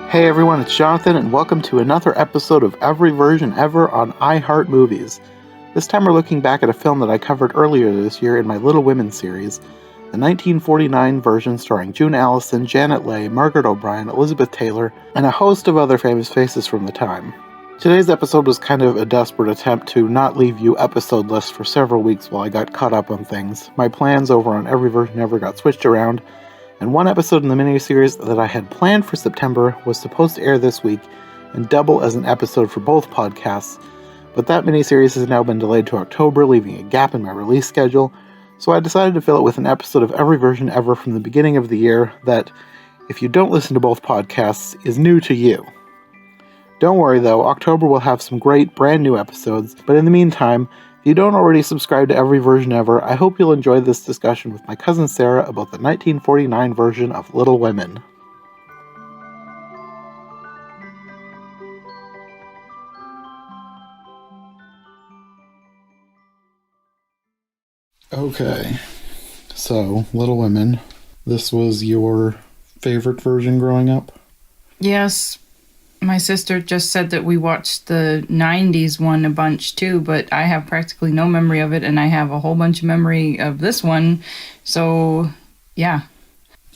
Hey everyone, it's Jonathan, and welcome to another episode of Every Version Ever on iHeart Movies. This time we're looking back at a film that I covered earlier this year in my Little Women series, the 1949 version starring June Allison, Janet Leigh, Margaret O'Brien, Elizabeth Taylor, and a host of other famous faces from the time. Today's episode was kind of a desperate attempt to not leave you episode lists for several weeks while I got caught up on things. My plans over on Every Version Ever got switched around, and one episode in the miniseries that I had planned for September was supposed to air this week and double as an episode for both podcasts, but that miniseries has now been delayed to October, leaving a gap in my release schedule, so I decided to fill it with an episode of Every Version Ever from the beginning of the year that, if you don't listen to both podcasts, is new to you. Don't worry though, October will have some great brand new episodes, but in the meantime, if you don't already subscribe to Every Version Ever, I hope you'll enjoy this discussion with my cousin Sarah about the 1949 version of Little Women. Okay, so Little Women, this was your favorite version growing up? Yes. My sister just said that we watched the 90s one a bunch too, but I have practically no memory of it, and I have a whole bunch of memory of this one, so yeah.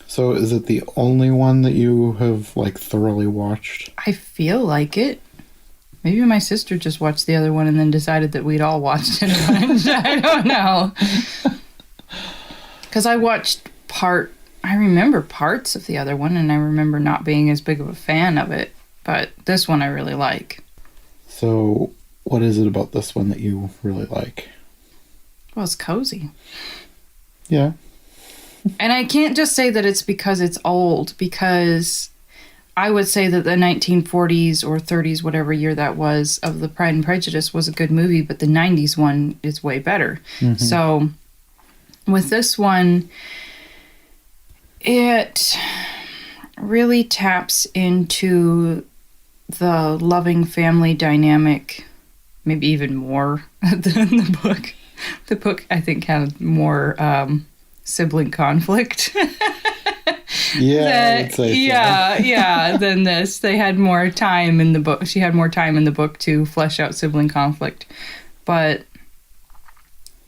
So is it the only one that you have, thoroughly watched? I feel like it. Maybe my sister just watched the other one and then decided that we'd all watched it a bunch. I don't know. Because I remember parts of the other one, and I remember not being as big of a fan of it. But this one I really like. So, what is it about this one that you really like? Well, it's cozy. Yeah. And I can't just say that it's because it's old, because I would say that the 1940s or 30s, whatever year that was, of the Pride and Prejudice was a good movie, but the 90s one is way better. Mm-hmm. So, with this one, it really taps into the loving family dynamic, maybe even more than the book. The book, I think, had more sibling conflict. Yeah, I would say so. Than this. They had more time in the book. She had more time in the book to flesh out sibling conflict. But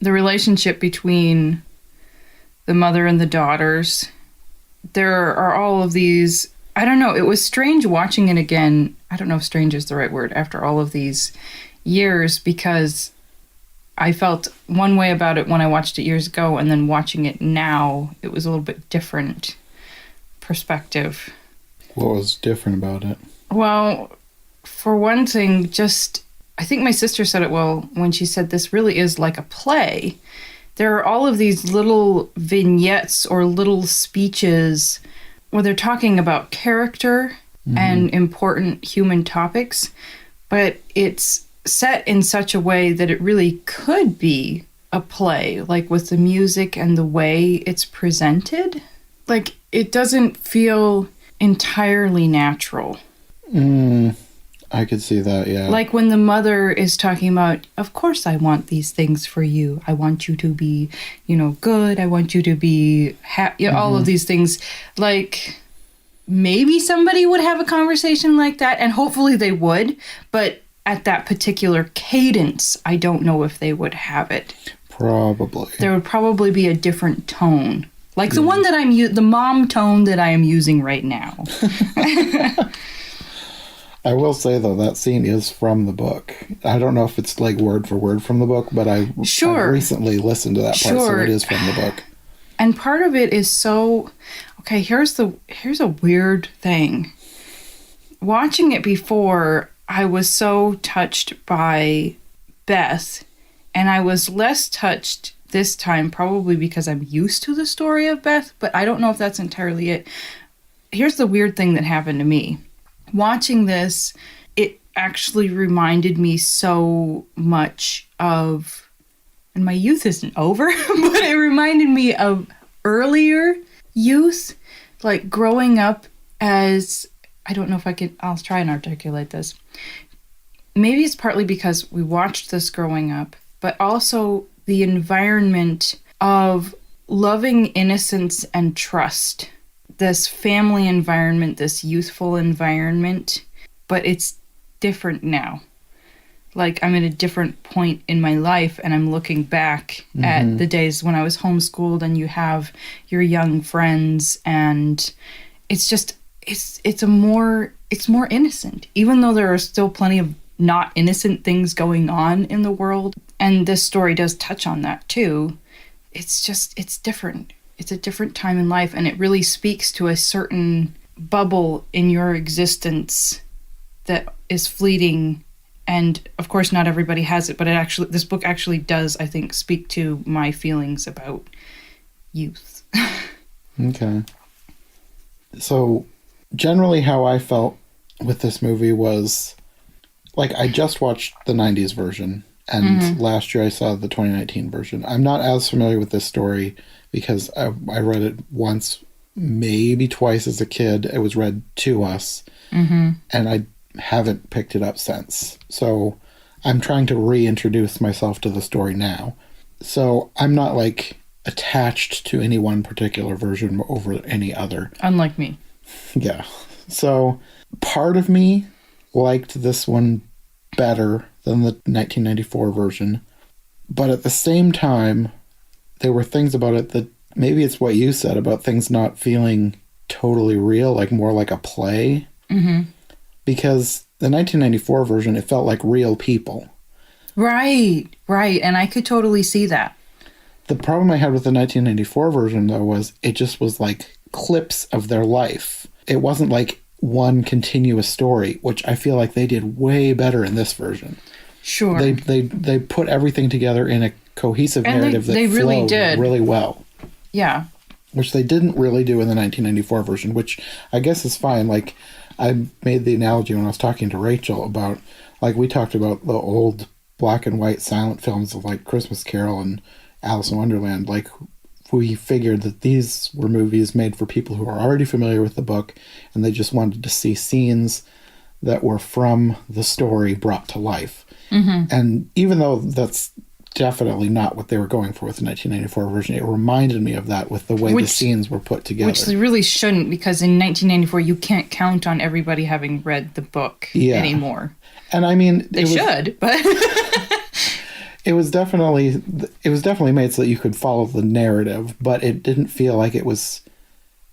the relationship between the mother and the daughters, there are all of these, I don't know, it was strange watching it again. I don't know if strange is the right word after all of these years, because I felt one way about it when I watched it years ago, and then watching it now, it was a little bit different perspective. What was different about it? Well, for one thing, I think my sister said it well when she said this really is like a play. There are all of these little vignettes or little speeches where they're talking about character and important human topics, but it's set in such a way that it really could be a play, like with the music and the way it's presented. Like, it doesn't feel entirely natural. I could see that, yeah. Like when the mother is talking about, of course I want these things for you. I want you to be, good. I want you to be happy. All of these things. Like, maybe somebody would have a conversation like that, and hopefully they would. But at that particular cadence, I don't know if they would have it. Probably. There would probably be a different tone. Like the one that the mom tone that I am using right now. I will say, though, that scene is from the book. I don't know if it's word for word from the book, but I recently listened to that part, so it is from the book. And part of it is so... Okay, here's a weird thing. Watching it before, I was so touched by Beth, and I was less touched this time, probably because I'm used to the story of Beth, but I don't know if that's entirely it. Here's the weird thing that happened to me. Watching this, it actually reminded me so much of, and my youth isn't over, but it reminded me of earlier youth, like growing up as, I don't know if I'll try and articulate this. Maybe it's partly because we watched this growing up, but also the environment of loving innocence and trust this family environment, this youthful environment, but it's different now. Like, I'm at a different point in my life, and I'm looking back at the days when I was homeschooled, and you have your young friends, and it's just, it's more innocent, even though there are still plenty of not innocent things going on in the world. And this story does touch on that too. It's different. It's a different time in life, and it really speaks to a certain bubble in your existence that is fleeting. And of course, not everybody has it, but this book actually does, I think, speak to my feelings about youth. Okay. So, generally how I felt with this movie was, like, I just watched the 90s version, and last year I saw the 2019 version. I'm not as familiar with this story because I read it once, maybe twice as a kid. It was read to us, and I haven't picked it up since. So I'm trying to reintroduce myself to the story now. So I'm not, like, attached to any one particular version over any other. Unlike me. Yeah. So part of me liked this one better than the 1994 version. But at the same time, there were things about it that, maybe it's what you said about things not feeling totally real, like more like a play. Because the 1994 version, it felt like real people. Right. And I could totally see that. The problem I had with the 1994 version, though, was it just was like clips of their life. It wasn't like one continuous story, which I feel like they did way better in this version. Sure. They put everything together in a cohesive narrative that flowed really well. Yeah. Which they didn't really do in the 1994 version, which I guess is fine. Like, I made the analogy when I was talking to Rachel about, like, we talked about the old black and white silent films of, like, Christmas Carol and Alice in Wonderland. Like, we figured that these were movies made for people who are already familiar with the book, and they just wanted to see scenes that were from the story brought to life. And even though that's definitely not what they were going for with the 1994 version, it reminded me of that with the way the scenes were put together. Which they really shouldn't, because in 1994, you can't count on everybody having read the book anymore. And I mean... They should, but... It was definitely made so that you could follow the narrative, but it didn't feel like it was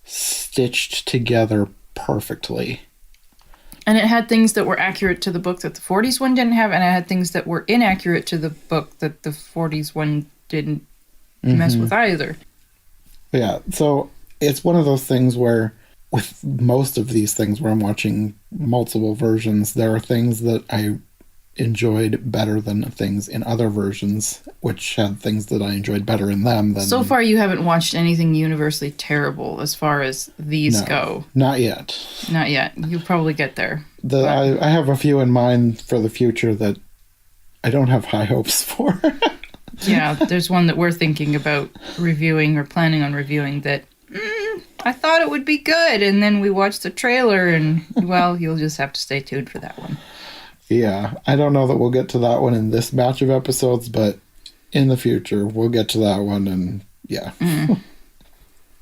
stitched together perfectly. And it had things that were accurate to the book that the 40s one didn't have, and it had things that were inaccurate to the book that the 40s one didn't mess with either. Yeah, so it's one of those things where, with most of these things where I'm watching multiple versions, there are things that I enjoyed better than things in other versions, which had things that I enjoyed better in them than... So far, you haven't watched anything universally terrible as far as these go. Not yet. Not yet. You'll probably get there. I have a few in mind for the future that I don't have high hopes for. Yeah, there's one that we're thinking about reviewing or planning on reviewing that I thought it would be good, and then we watched the trailer, and, well, you'll just have to stay tuned for that one. Yeah, I don't know that we'll get to that one in this batch of episodes, but in the future, we'll get to that one, and yeah.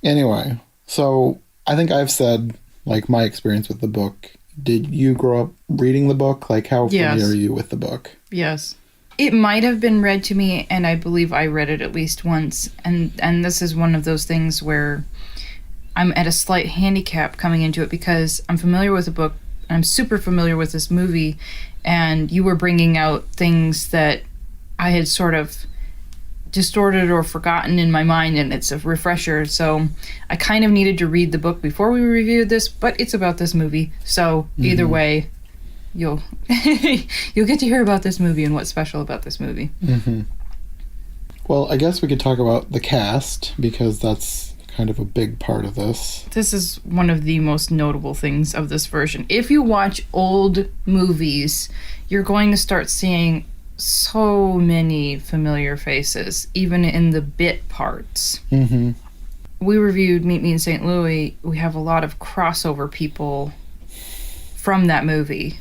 Anyway, so I think I've said, like, my experience with the book. Did you grow up reading the book? Like, how familiar are you with the book? Yes. It might have been read to me, and I believe I read it at least once, and this is one of those things where I'm at a slight handicap coming into it because I'm familiar with the book, I'm super familiar with this movie, and you were bringing out things that I had sort of distorted or forgotten in my mind, and it's a refresher. So I kind of needed to read the book before we reviewed this, but it's about this movie. So either way, you'll get to hear about this movie and what's special about this movie. Well, I guess we could talk about the cast, because that's kind of a big part of this. This is one of the most notable things of this version. If you watch old movies, you're going to start seeing so many familiar faces, even in the bit parts. We reviewed Meet Me in St. Louis. We have a lot of crossover people from that movie.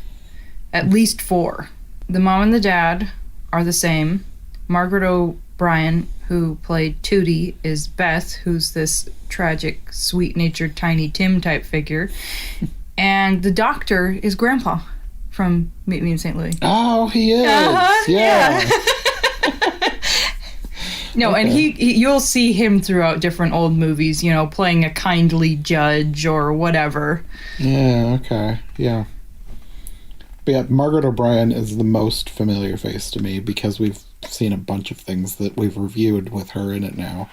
At least 4. The mom and the dad are the same. Margaret O'Brien, who played Tootie, is Beth, who's this tragic, sweet-natured Tiny Tim type figure. And the doctor is Grandpa from Meet Me in St. Louis. Oh, he is. Yeah. No, Okay. and you'll see him throughout different old movies, you know, playing a kindly judge or whatever. Yeah, okay. Yeah. But yeah, Margaret O'Brien is the most familiar face to me because we've seen a bunch of things that we've reviewed with her in it now.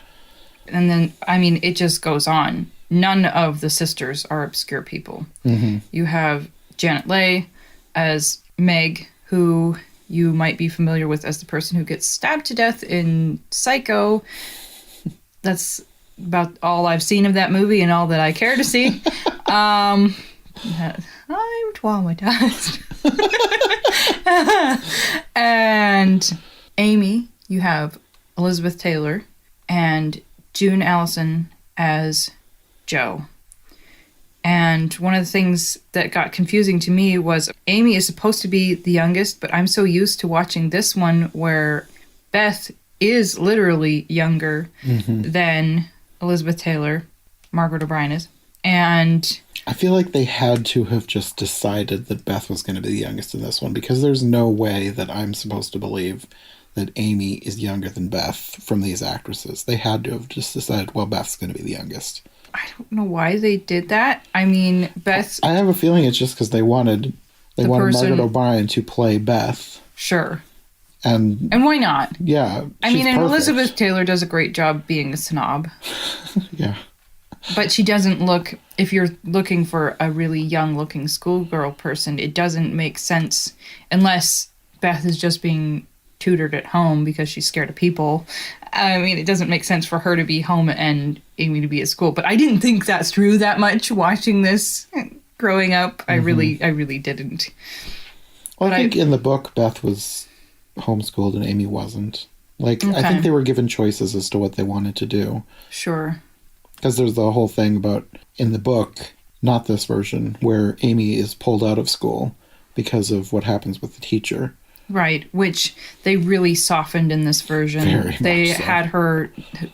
And then, I mean, it just goes on. None of the sisters are obscure people. Mm-hmm. You have Janet Leigh as Meg, who you might be familiar with as the person who gets stabbed to death in Psycho. That's about all I've seen of that movie and all that I care to see. I'm traumatized. And Amy, you have Elizabeth Taylor and June Allison as Jo. And one of the things that got confusing to me was Amy is supposed to be the youngest, but I'm so used to watching this one where Beth is literally younger than Elizabeth Taylor, Margaret O'Brien is. And I feel like they had to have just decided that Beth was going to be the youngest in this one because there's no way that I'm supposed to believe that Amy is younger than Beth from these actresses. They had to have just decided, well, Beth's going to be the youngest. I don't know why they did that. I mean, Beth... I have a feeling it's just because they wanted Margaret O'Brien to play Beth. Sure. And why not? Yeah. I mean, and perfect. Elizabeth Taylor does a great job being a snob. Yeah. But she doesn't look... If you're looking for a really young-looking schoolgirl person, it doesn't make sense unless Beth is just being tutored at home because she's scared of people. I mean, it doesn't make sense for her to be home and Amy to be at school. But I didn't think that's true that much watching this growing up. I really didn't. Well, But I think in the book, Beth was homeschooled and Amy wasn't. Like, I Okay. think they were given choices as to what they wanted to do. Sure. Because there's the whole thing about, in the book, not this version, where Amy is pulled out of school because of what happens with the teacher. Right, which they really softened in this version. Very They much so. had her,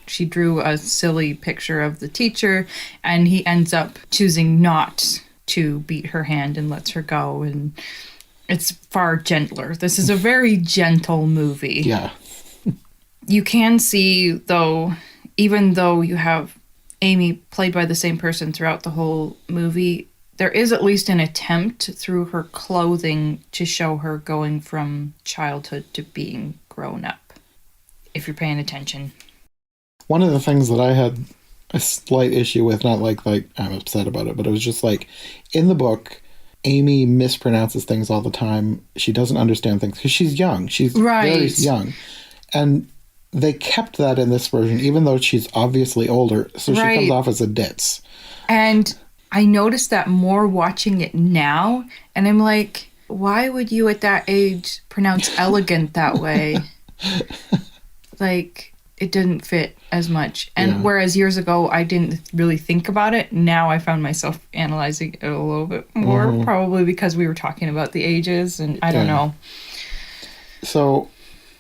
she drew a silly picture of the teacher, and he ends up choosing not to beat her hand and lets her go, and it's far gentler. This is a very gentle movie. Yeah. You can see, though, even though you have Amy played by the same person throughout the whole movie, there is at least an attempt through her clothing to show her going from childhood to being grown up, if you're paying attention. One of the things that I had a slight issue with, not like I'm upset about it, but it was just like, in the book, Amy mispronounces things all the time. She doesn't understand things because she's young. She's very young. And they kept that in this version, even though she's obviously older, so she comes off as a ditz. And I noticed that more watching it now, and I'm like, why would you at that age pronounce elegant that way? Like, it didn't fit as much. And whereas years ago, I didn't really think about it, now I found myself analyzing it a little bit more, probably because we were talking about the ages, and I don't know. So,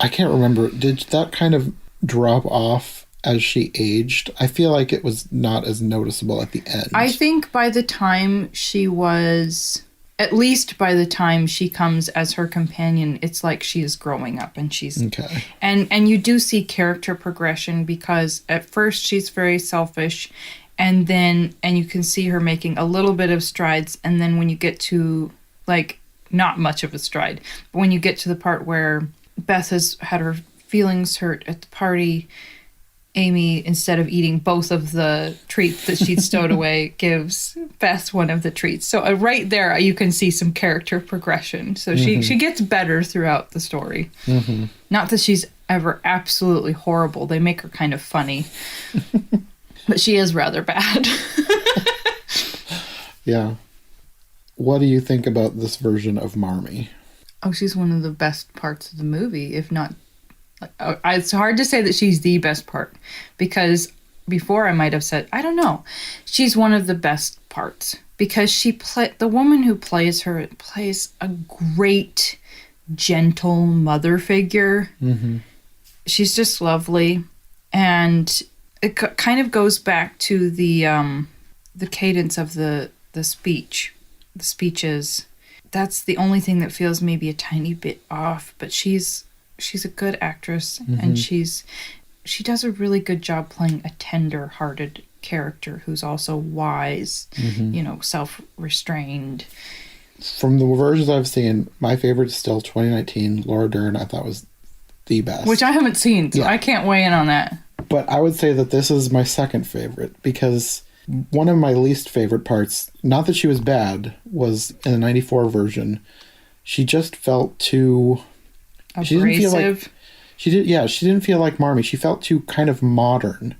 I can't remember, did that kind of drop off as she aged? I feel like it was not as noticeable at the end. I think by the time she was... At least by the time she comes as her companion, it's like she is growing up and she's... Okay. And you do see character progression because at first she's very selfish and you can see her making a little bit of strides, and then when you get to, like, not much of a stride, but when you get to the part where Beth has had her feelings hurt at the party, Amy, instead of eating both of the treats that she'd stowed away, gives Beth one of the treats. So right there, you can see some character progression. So she gets better throughout the story. Mm-hmm. Not that she's ever absolutely horrible. They make her kind of funny. But she is rather bad. Yeah. What do you think about this version of Marmie? Oh, she's one of the best parts of the movie, if not... It's hard to say that she's the best part, because before I might have said, I don't know. She's one of the best parts, because the woman who plays her plays a great, gentle mother figure. Mm-hmm. She's just lovely. And it kind of goes back to the cadence of the speech. The speeches. That's the only thing that feels maybe a tiny bit off, but she's a good actress, and she does a really good job playing a tender-hearted character who's also wise, self-restrained. From the versions I've seen, my favorite is still 2019, Laura Dern. I thought was the best. Which I haven't seen, so I can't weigh in on that. But I would say that this is my second favorite, because one of my least favorite parts, not that she was bad, was in the 94 version. She just felt too... Abrasive. She didn't feel like Marmie. She felt too kind of modern.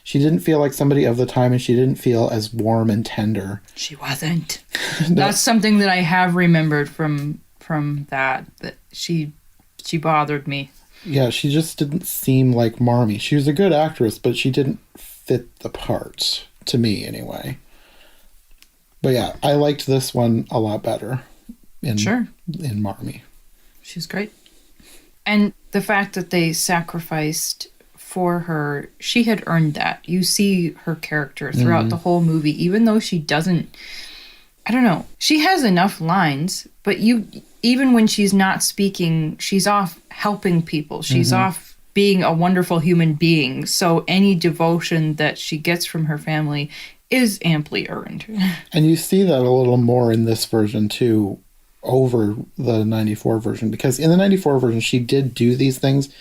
She didn't feel like somebody of the time, and she didn't feel as warm and tender. She wasn't. No. That's something that I have remembered from that she bothered me. Yeah, she just didn't seem like Marmie. She was a good actress, but she didn't fit the part, to me anyway. But yeah, I liked this one a lot better in Marmie. She's great. And the fact that they sacrificed for her, she had earned that. You see her character throughout the whole movie, even though she doesn't, I don't know, she has enough lines, but even when she's not speaking, she's off helping people. She's off being a wonderful human being. So any devotion that she gets from her family is amply earned. And you see that a little more in this version too, over the 94 version, because in the 94 version she did do these things,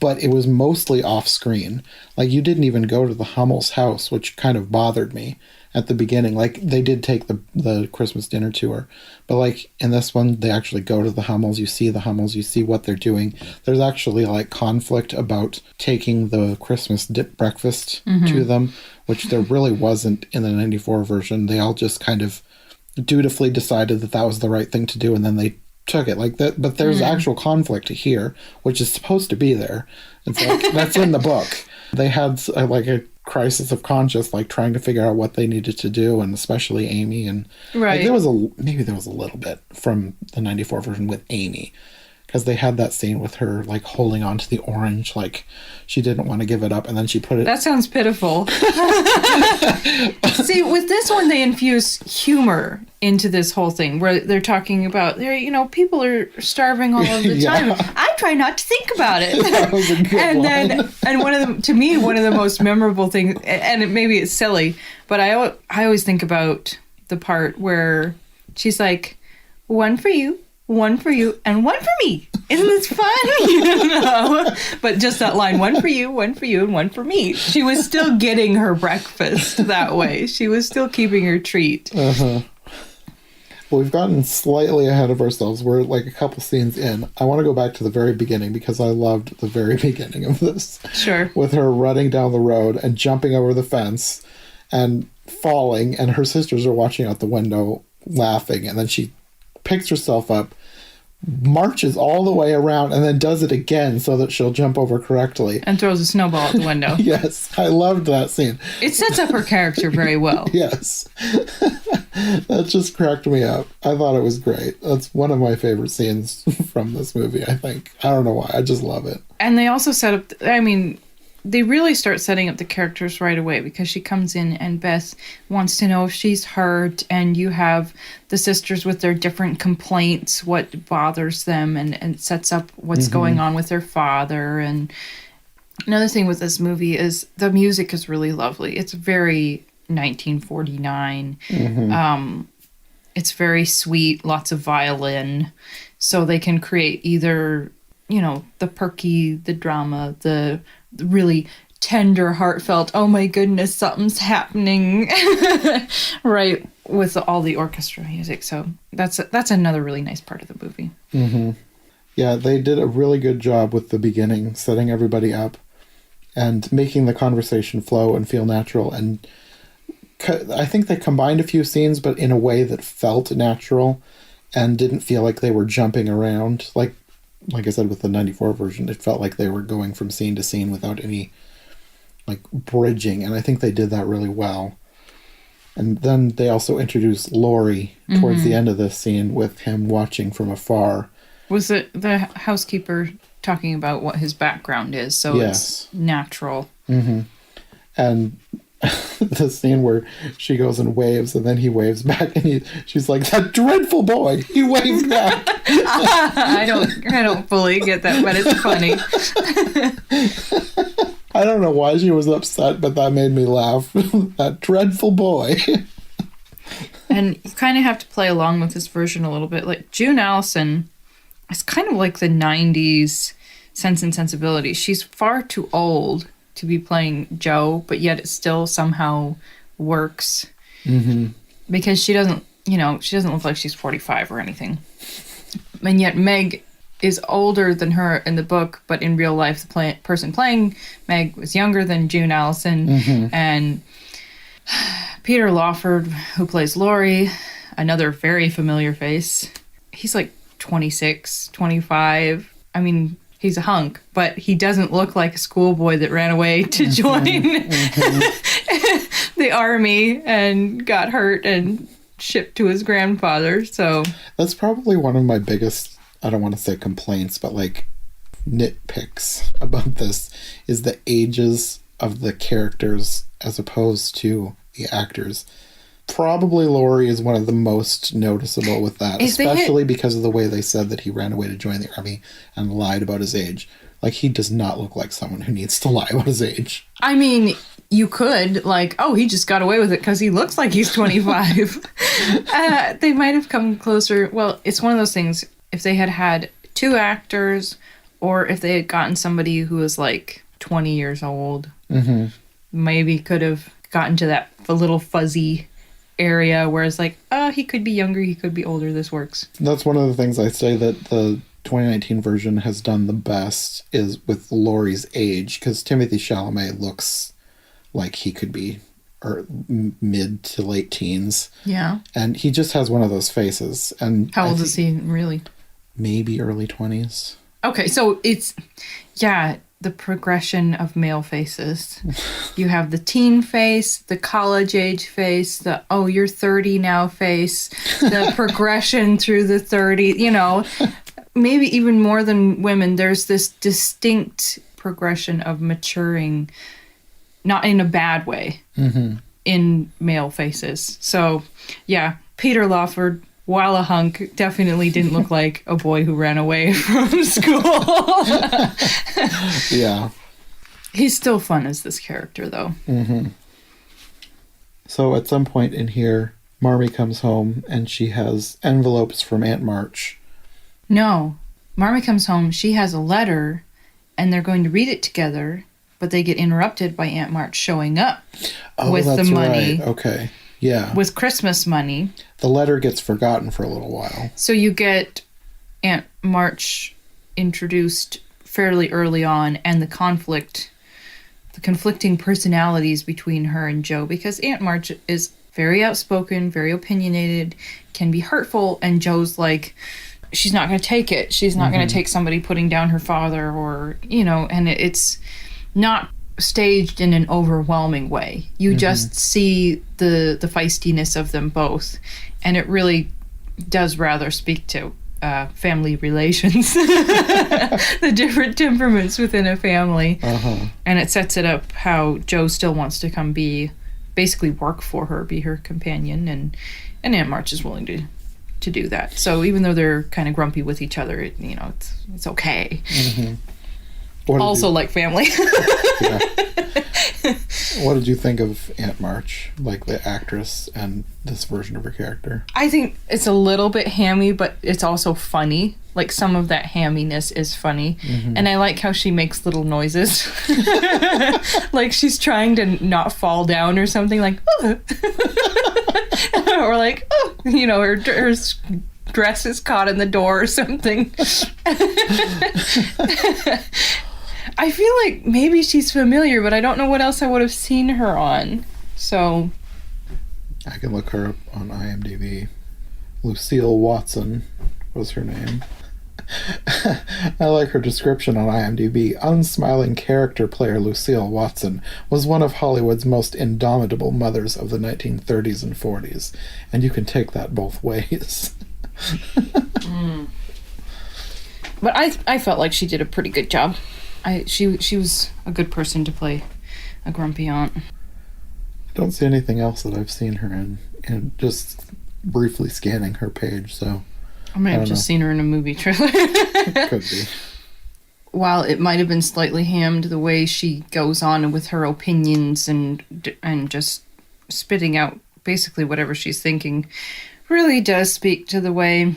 but it was mostly off screen. Like, you didn't even go to the Hummel's house, which kind of bothered me at the beginning. Like, they did take the Christmas dinner tour, but like in this one they actually go to the Hummels. You see the Hummels, you see what they're doing. There's actually like conflict about taking the Christmas breakfast to them, which there really wasn't in the 94 version. They all just kind of dutifully decided that was the right thing to do, and then they took it like that. But there's actual conflict here, which is supposed to be there. It's like that's in the book. They had like a crisis of conscience, like trying to figure out what they needed to do, and especially Amy. And like, there was a little bit from the 94 version with Amy, because they had that scene with her like holding on to the orange, like she didn't want to give it up, and then she put it... That sounds pitiful. See, with this one they infuse humor into this whole thing, where they're talking about, people are starving all of the time. I try not to think about it. That was a good one. And one of the most memorable things, and maybe it's silly, but I always think about the part where she's like, one for you, and one for me. Isn't this fun? But just that line, one for you, and one for me. She was still getting her breakfast that way. She was still keeping her treat. Well, we've gotten slightly ahead of ourselves. We're like a couple scenes in. I want to go back to the very beginning, because I loved the very beginning of this. Sure. With her running down the road and jumping over the fence and falling, and her sisters are watching out the window laughing, and then she picks herself up, marches all the way around, and then does it again so that she'll jump over correctly. And throws a snowball out the window. Yes, I loved that scene. It sets up her character very well. Yes. That just cracked me up. I thought it was great. That's one of my favorite scenes from this movie, I think. I don't know why. I just love it. And they also set up... they really start setting up the characters right away, because she comes in and Beth wants to know if she's hurt, and you have the sisters with their different complaints, what bothers them, and it sets up what's going on with their father. And another thing with this movie is the music is really lovely. It's very 1949. It's very sweet, lots of violin, so they can create either, the perky, the drama, the really tender, heartfelt, oh my goodness, something's happening, right, with all the orchestra music. So that's another really nice part of the movie. Yeah, they did a really good job with the beginning, setting everybody up and making the conversation flow and feel natural. And I think they combined a few scenes, but in a way that felt natural and didn't feel like they were jumping around. Like I said, with the 94 version, it felt like they were going from scene to scene without any, like, bridging. And I think they did that really well. And then they also introduced Laurie towards the end of this scene with him watching from afar. Was it the housekeeper talking about what his background is, so Yes. it's natural. Mm-hmm. And the scene where she goes and waves, and then he waves back, and she's like, "That dreadful boy, he waved back." I don't fully get that, but it's funny. I don't know why she was upset, but that made me laugh. That dreadful boy. And you kind of have to play along with this version a little bit. Like, June Allison is kind of like the 90s Sense and Sensibility. She's far too old to be playing Jo, but yet it still somehow works. Mm-hmm. Because she doesn't look like she's 45 or anything. And yet Meg is older than her in the book, but in real life, the person playing Meg was younger than June Allison. Mm-hmm. And Peter Lawford, who plays Laurie, another very familiar face. He's like 26, 25. I mean, he's a hunk, but he doesn't look like a schoolboy that ran away to join the army and got hurt and shipped to his grandfather. So that's probably one of my biggest, I don't want to say complaints, but like nitpicks about this is the ages of the characters as opposed to the actors. Probably Laurie is one of the most noticeable with that, especially because of the way they said that he ran away to join the army and lied about his age. Like, he does not look like someone who needs to lie about his age. I mean, you could, like, oh, he just got away with it because he looks like he's 25. They might have come closer. Well, it's one of those things, if they had had two actors, or if they had gotten somebody who was like 20 years old, mm-hmm. maybe could have gotten to that a little fuzzy area where it's like, oh, he could be younger, he could be older, this works. That's one of the things I say that the 2019 version has done the best is with Laurie's age, because Timothée Chalamet looks like he could be mid to late teens. Yeah. And he just has one of those faces. And how old is he really? Maybe early 20s. Okay, so it's, yeah, the progression of male faces. You have the teen face, the college age face, the, oh, you're 30 now face, the progression through the 30, maybe even more than women, there's this distinct progression of maturing, not in a bad way, mm-hmm. in male faces. So, yeah, Peter Lawford, while a hunk, definitely didn't look like a boy who ran away from school. Yeah. He's still fun as this character, though. Mm-hmm. So at some point in here, Marmie comes home and she has envelopes from Aunt March. No. Marmie comes home, she has a letter, and they're going to read it together, but they get interrupted by Aunt March showing up with the money. Right. Okay. Yeah. With Christmas money. The letter gets forgotten for a little while. So you get Aunt March introduced fairly early on, and the conflicting personalities between her and Jo, because Aunt March is very outspoken, very opinionated, can be hurtful, and Jo's like, she's not going to take it. She's not mm-hmm. going to take somebody putting down her father, or, and it's not staged in an overwhelming way. You mm-hmm. just see the feistiness of them both, and it really does rather speak to family relations, the different temperaments within a family. Uh-huh. And it sets it up how Jo still wants to come basically work for her, be her companion, and Aunt March is willing to do that. So even though they're kind of grumpy with each other, it's okay. Mm-hmm. Also like family. Yeah. What did you think of Aunt March, like the actress and this version of her character? I think it's a little bit hammy, but it's also funny. Like, some of that hamminess is funny. Mm-hmm. And I like how she makes little noises. Like she's trying to not fall down or something, like, oh. Or like, oh, her dress is caught in the door or something. I feel like maybe she's familiar, but I don't know what else I would have seen her on. So I can look her up on IMDb. Lucille Watson was her name. I like her description on IMDb. Unsmiling character player Lucille Watson was one of Hollywood's most indomitable mothers of the 1930s and 40s. And you can take that both ways. But I felt like she did a pretty good job. She was a good person to play a grumpy aunt. I don't see anything else that I've seen her in, and just briefly scanning her page, so... I may have just seen her in a movie trailer. Could be. While it might have been slightly hammed, the way she goes on with her opinions and just spitting out basically whatever she's thinking really does speak to the way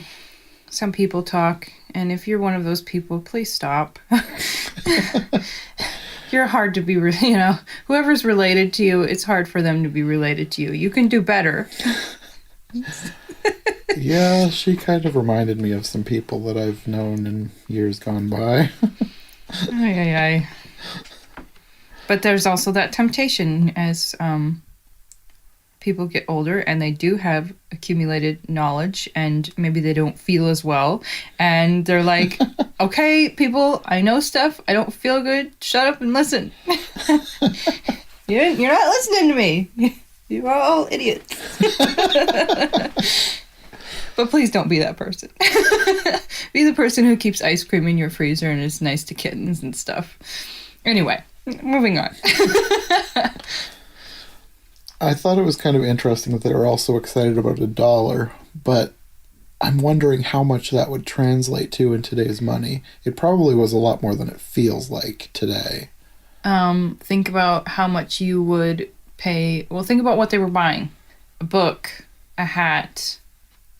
some people talk. And if you're one of those people, please stop. You're hard to be, whoever's related to you, it's hard for them to be related to you. You can do better. Yeah, she kind of reminded me of some people that I've known in years gone by. Ay. But there's also that temptation as people get older and they do have accumulated knowledge and maybe they don't feel as well. And they're like, okay, people, I know stuff. I don't feel good. Shut up and listen. You're not listening to me. You are all idiots. But please don't be that person. Be the person who keeps ice cream in your freezer and is nice to kittens and stuff. Anyway, moving on. I thought it was kind of interesting that they were also excited about $1, but I'm wondering how much that would translate to in today's money. It probably was a lot more than it feels like today. Think about how much you would pay. Well, think about what they were buying. A book, a hat,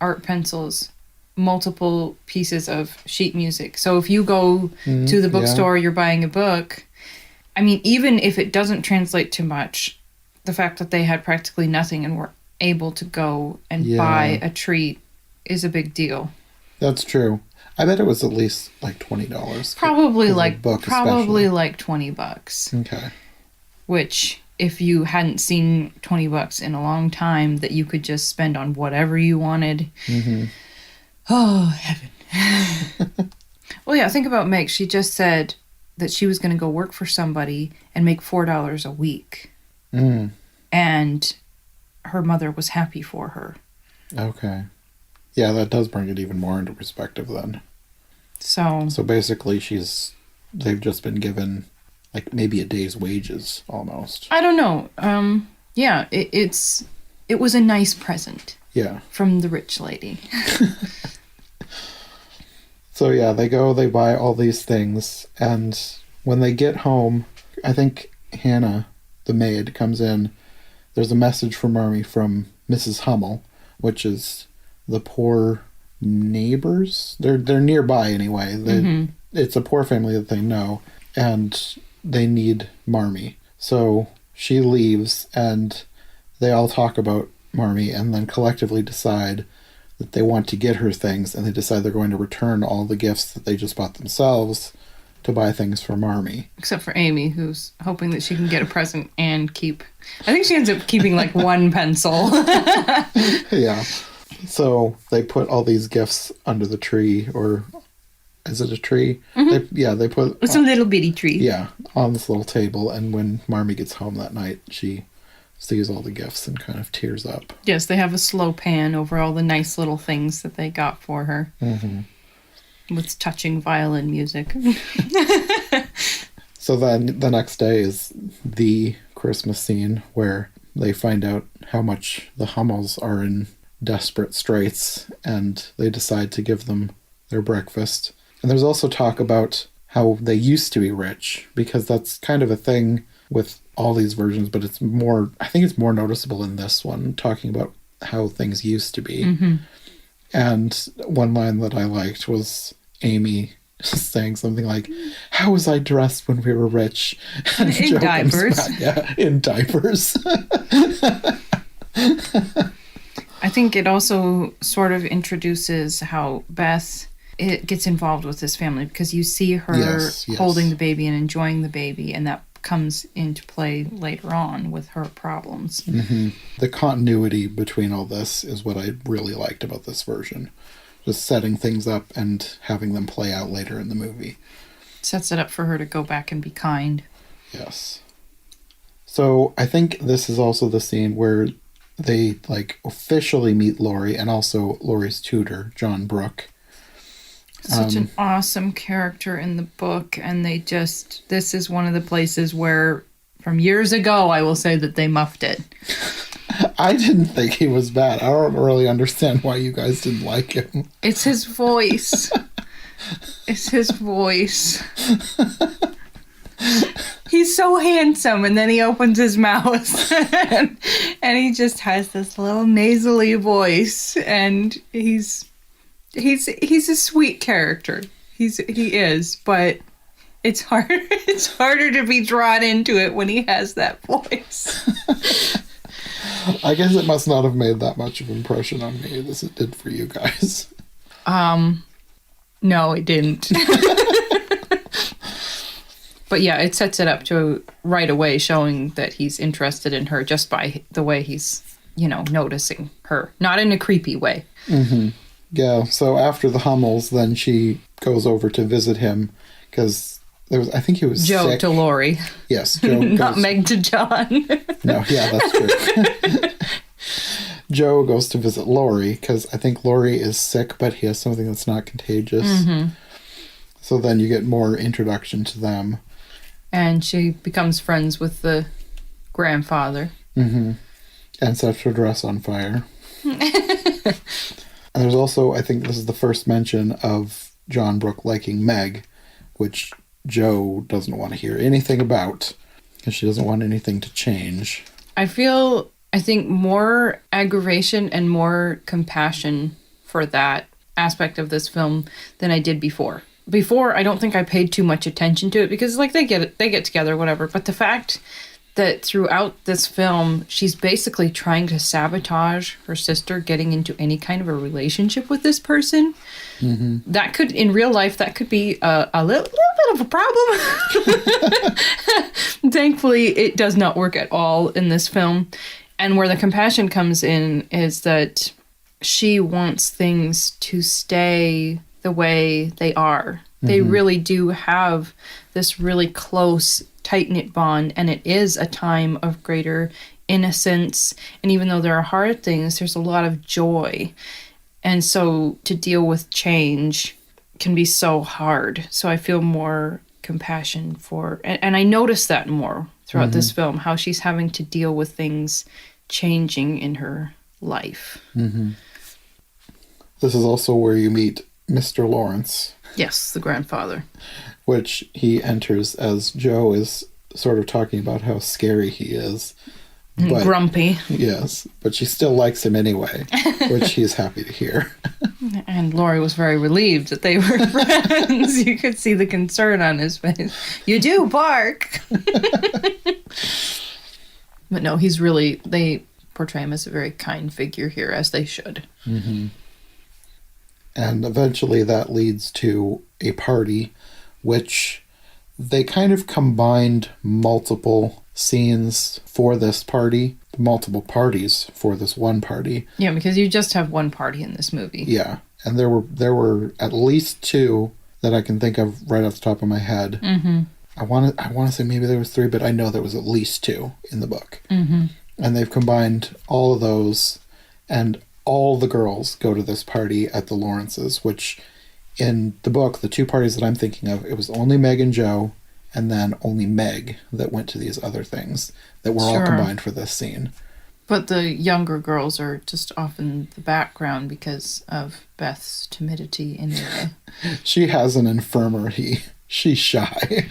art pencils, multiple pieces of sheet music. So if you go to the bookstore, you're buying a book. I mean, even if it doesn't translate to much, the fact that they had practically nothing and were able to go and buy a treat is a big deal. That's true. I bet it was at least like $20. Probably like especially. like $20. Okay. Which, if you hadn't seen $20 in a long time, that you could just spend on whatever you wanted. Mm-hmm. Oh, heaven. Well, yeah, think about Meg. She just said that she was going to go work for somebody and make $4 a week. Mm. And her mother was happy for her. Okay. Yeah, that does bring it even more into perspective then. So basically they've just been given like maybe a day's wages almost. I don't know. Yeah, it was a nice present. Yeah. From the rich lady. So yeah, they buy all these things, and when they get home, I think Hannah, the maid, comes in. There's a message from Marmie from Mrs. Hummel, which is the poor neighbors. They're nearby anyway. It's a poor family that they know, and they need Marmie. So she leaves, and they all talk about Marmie, and then collectively decide that they want to get her things, and they decide they're going to return all the gifts that they just bought themselves to buy things for Marmie. Except for Amy, who's hoping that she can get a present and keep... I think she ends up keeping like one pencil. Yeah. So they put all these gifts under the tree, or is it a tree? Mm-hmm. They put... It's a little bitty tree. Yeah, on this little table, and when Marmie gets home that night, she sees all the gifts and kind of tears up. Yes, they have a slow pan over all the nice little things that they got for her. Mm-hmm. With touching violin music. So then the next day is the Christmas scene where they find out how much the Hummels are in desperate straits, and they decide to give them their breakfast. And there's also talk about how they used to be rich, because that's kind of a thing with all these versions, but I think it's more noticeable in this one, talking about how things used to be. Mm-hmm. And one line that I liked was Amy saying something like, "How was I dressed when we were rich?" And in diapers. In diapers. I think it also sort of introduces how Beth gets involved with this family, because you see her holding the baby and enjoying the baby, and that comes into play later on with her problems. Mm-hmm. The continuity between all this is what I really liked about this version. Just setting things up and having them play out later in the movie. Sets it up for her to go back and be kind. Yes. So I think this is also the scene where they officially meet Laurie, and also Laurie's tutor, John Brooke. Such an awesome character in the book, and this is one of the places where, from years ago, I will say that they muffed it. I didn't think he was bad. I don't really understand why you guys didn't like him. It's his voice. It's his voice. He's so handsome, and then he opens his mouth, and he just has this little nasally voice, and he's a sweet character. He is, but it's harder. It's harder to be drawn into it when he has that voice. I guess it must not have made that much of an impression on me as it did for you guys. No, it didn't. But yeah, it sets it up to right away showing that he's interested in her just by the way he's, noticing her. Not in a creepy way. Mm-hmm. Yeah, so after the Hummels, then she goes over to visit him because I think he was Joe sick. to Laurie. Yes, Joe Not Meg to John. No, yeah, that's true. Joe goes to visit Laurie because I think Laurie is sick, but he has something that's not contagious. Mm-hmm. So then you get more introduction to them. And she becomes friends with the grandfather. Mm-hmm. And sets her dress on fire. And there's also, I think this is the first mention of John Brooke liking Meg, which Joe doesn't want to hear anything about because she doesn't want anything to change. I think more aggravation and more compassion for that aspect of this film than I did before. Before, I don't think I paid too much attention to it because, they get together, whatever. But the fact that throughout this film, she's basically trying to sabotage her sister getting into any kind of a relationship with this person, that could, in real life, that could be a little bit of a problem. Thankfully, it does not work at all in this film. And where the compassion comes in is that she wants things to stay the way they are. They really do have this really close, tight-knit bond, and it is a time of greater innocence. And even though there are hard things, there's a lot of joy. And so to deal with change can be so hard. So I feel more compassion for... And I notice that more throughout this film, how she's having to deal with things changing in her life. Mm-hmm. This is also where you meet Mr. Lawrence. Yes, the grandfather. Which he enters as Joe is sort of talking about how scary he is. But, grumpy. Yes, but she still likes him anyway, which he's happy to hear. And Laurie was very relieved that they were friends. You could see the concern on his face. You do bark. But no, they portray him as a very kind figure here, as they should. Mm-hmm. And eventually that leads to a party, which they kind of combined multiple scenes for this party, multiple parties for this one party. Yeah, because you just have one party in this movie. Yeah, and there were at least two that I can think of right off the top of my head. Mm-hmm. I want to say maybe there was three, but I know there was at least two in the book. Mm-hmm. And they've combined all of those, and all the girls go to this party at the Lawrences, which in the book, the two parties that I'm thinking of, it was only Meg and Joe, and then only Meg that went to these other things that were all combined for this scene. But the younger girls are just off in the background because of Beth's timidity anyway. She has an infirmity. She's shy.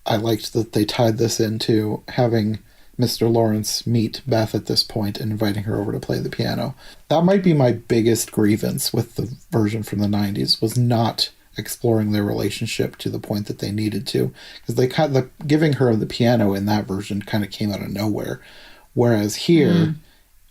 I liked that they tied this into having Mr. Lawrence meet Beth at this point and inviting her over to play the piano. That might be my biggest grievance with the version from the 90s, was not exploring their relationship to the point that they needed to. Because they kind of, giving her the piano in that version kind of came out of nowhere. Whereas here,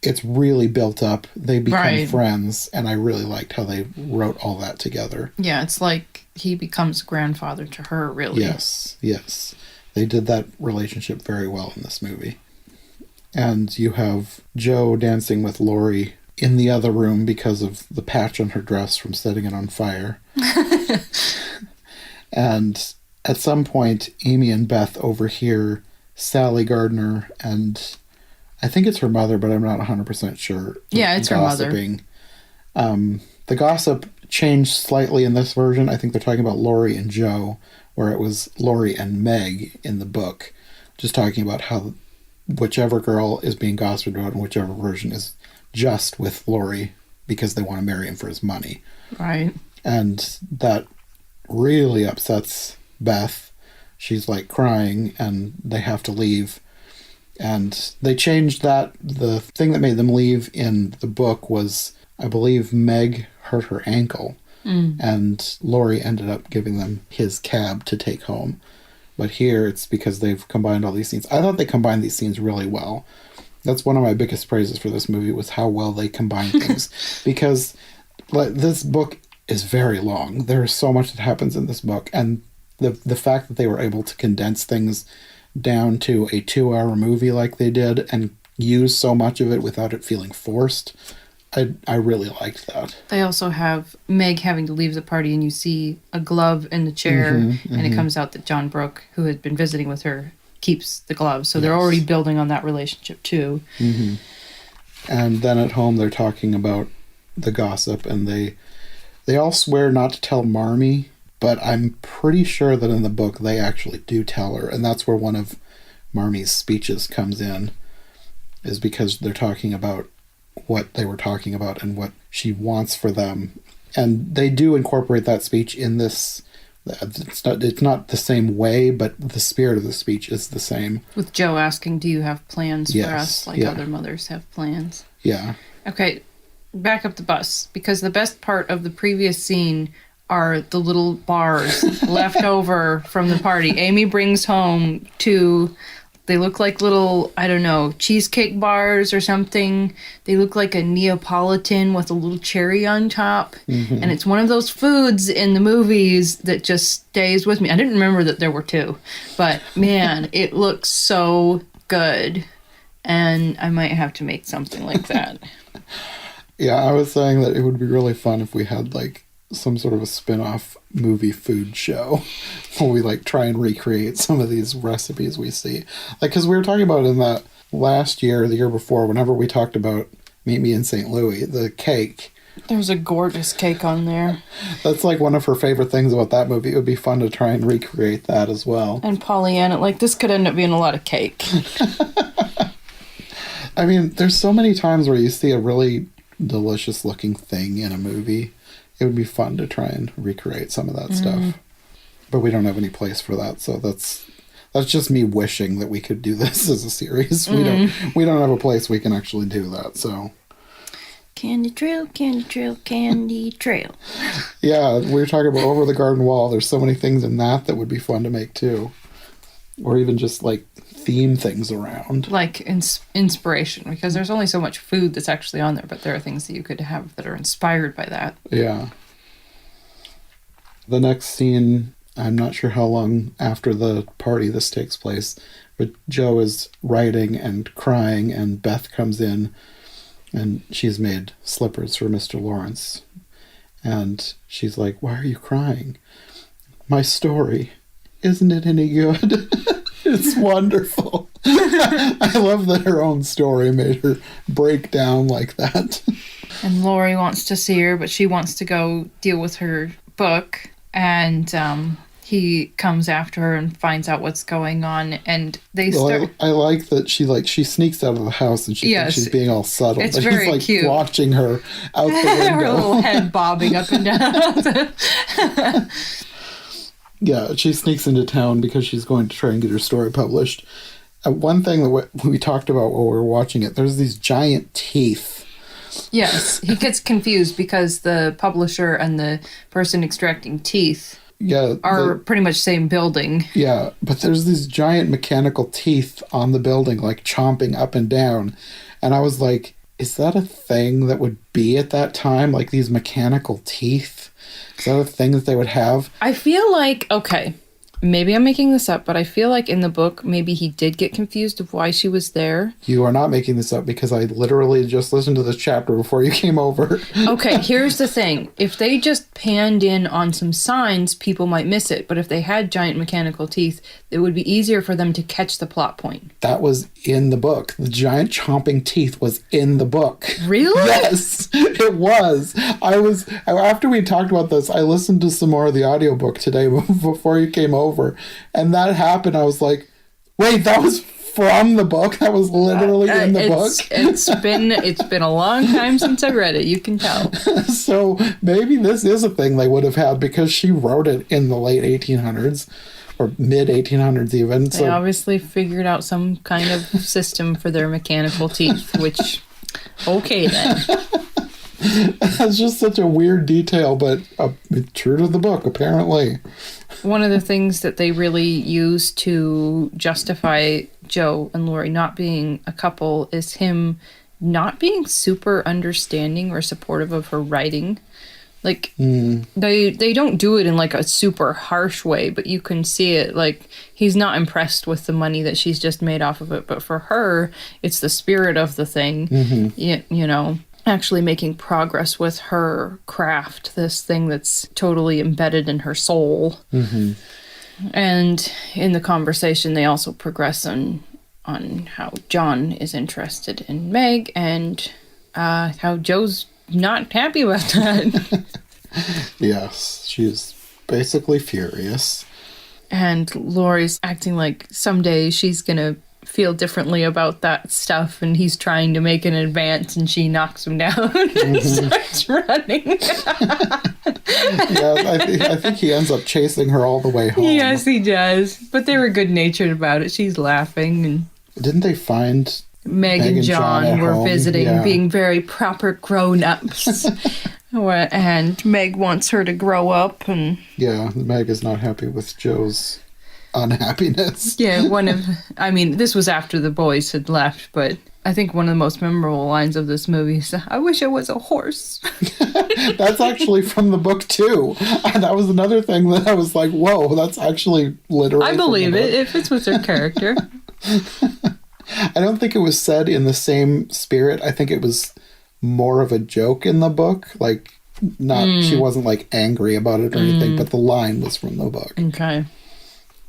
it's really built up. They become friends, and I really liked how they wrote all that together. Yeah, it's like he becomes grandfather to her, really. Yes. They did that relationship very well in this movie. And you have Joe dancing with Laurie in the other room because of the patch on her dress from setting it on fire. And at some point, Amy and Beth overhear Sally Gardner and I think it's her mother, but I'm not 100% sure. Yeah, it's her mother. That The gossip changed slightly in this version. I think they're talking about Laurie and Joe, where it was Laurie and Meg in the book, just talking about how whichever girl is being gossiped about in whichever version is just with Laurie because they want to marry him for his money. Right. And that really upsets Beth. She's like crying and they have to leave. And they changed that. The thing that made them leave in the book was, I believe, Meg hurt her ankle. And Laurie ended up giving them his cab to take home. But here it's because they've combined all these scenes. I thought they combined these scenes really well. That's one of my biggest praises for this movie, was how well they combine things. Because this book is very long. There's so much that happens in this book. And the fact that they were able to condense things down to a 2-hour movie like they did and use so much of it without it feeling forced, I really liked that. They also have Meg having to leave the party, and you see a glove in the chair, and it comes out that John Brooke, who had been visiting with her, keeps the glove. So they're already building on that relationship too. And then at home they're talking about the gossip, and they all swear not to tell Marmie, but I'm pretty sure that in the book they actually do tell her, and that's where one of Marmie's speeches comes in, is because they're talking about what they were talking about and what she wants for them. And they do incorporate that speech in this. It's not the same way, but the spirit of the speech is the same. With Joe asking, do you have plans for us, like other mothers have plans? Yeah. Okay, back up the bus, because the best part of the previous scene are the little bars left over from the party. Amy brings home two. They look like little, I don't know, cheesecake bars or something. They look like a Neapolitan with a little cherry on top. And it's one of those foods in the movies that just stays with me. I didn't remember that there were two. But, man, it looks so good. And I might have to make something like that. Yeah, I was saying that it would be really fun if we had, like, some sort of a spin-off movie food show where we like try and recreate some of these recipes we see. Like, because we were talking about in that last year, the year before, whenever we talked about Meet Me in St. Louis, the cake. There's a gorgeous cake on there. That's like one of her favorite things about that movie. It would be fun to try and recreate that as well. And Pollyanna, like, this could end up being a lot of cake. I mean, there's so many times where you see a really delicious looking thing in a movie. It would be fun to try and recreate some of that stuff. But we don't have any place for that, so that's just me wishing that we could do this as a series. We don't have a place we can actually do that, so. Candy trail, candy trail, candy trail. Yeah, we were talking about Over the Garden Wall. There's so many things in that would be fun to make too. Or even just like theme things around. Like inspiration, because there's only so much food that's actually on there, but there are things that you could have that are inspired by that. Yeah. The next scene, I'm not sure how long after the party this takes place, but Joe is writing and crying, and Beth comes in, and she's made slippers for Mr. Lawrence. And she's like, "Why are you crying?" "My story. Isn't it any good?" It's wonderful. I love that her own story made her break down like that. And Laurie wants to see her, but she wants to go deal with her book. And he comes after her and finds out what's going on. And they start... I like that she sneaks out of the house and she thinks she's being all subtle. It's but very he's like cute. Watching her out the window. Her little head bobbing up and down. Yeah, she sneaks into town because she's going to try and get her story published. One thing that we talked about while we were watching it, there's these giant teeth. Yes, he gets confused because the publisher and the person extracting teeth are pretty much same building. Yeah, but there's these giant mechanical teeth on the building, like chomping up and down. And I was like, is that a thing that would be at that time? Like these mechanical teeth? Is that a thing that they would have? I feel like, okay, maybe I'm making this up, but I feel like in the book, maybe he did get confused of why she was there. You are not making this up because I literally just listened to this chapter before you came over. Okay, here's the thing. If they just panned in on some signs, people might miss it. But if they had giant mechanical teeth, it would be easier for them to catch the plot point. That was in the book. The giant chomping teeth was in the book. Really? Yes, it was. After we talked about this, I listened to some more of the audiobook today before you came over. And that happened. I was like, wait, that was from the book? That was literally in the book? It's been a long time since I read it. You can tell. So maybe this is a thing they would have had because she wrote it in the late 1800s or mid 1800s even. They obviously figured out some kind of system for their mechanical teeth, which, okay then. That's just such a weird detail, but it's true to the book, apparently. One of the things that they really use to justify Joe and Laurie not being a couple is him not being super understanding or supportive of her writing. Like, they don't do it in, like, a super harsh way, but you can see it. Like, he's not impressed with the money that she's just made off of it. But for her, it's the spirit of the thing, you know, actually making progress with her craft, this thing that's totally embedded in her soul. And in the conversation, they also progress on how John is interested in Meg and how Joe's not happy about that. Yes, she's basically furious. And Laurie's acting like someday she's gonna feel differently about that stuff, and he's trying to make an advance, and she knocks him down and starts running. I think he ends up chasing her all the way home. Yes, he does. But they were good-natured about it. She's laughing. And didn't they find Meg and John were home? visiting, being very proper grown-ups. And Meg wants her to grow up. And yeah, Meg is not happy with Joe's unhappiness. Yeah, this was after the boys had left, but I think one of the most memorable lines of this movie is, "I wish I was a horse." That's actually from the book too. That was another thing that I was like, whoa, that's actually literally I believe it. It fits with her character. I don't think it was said in the same spirit. I think it was more of a joke in the book. Like, she wasn't like angry about it or anything, but the line was from the book. Okay.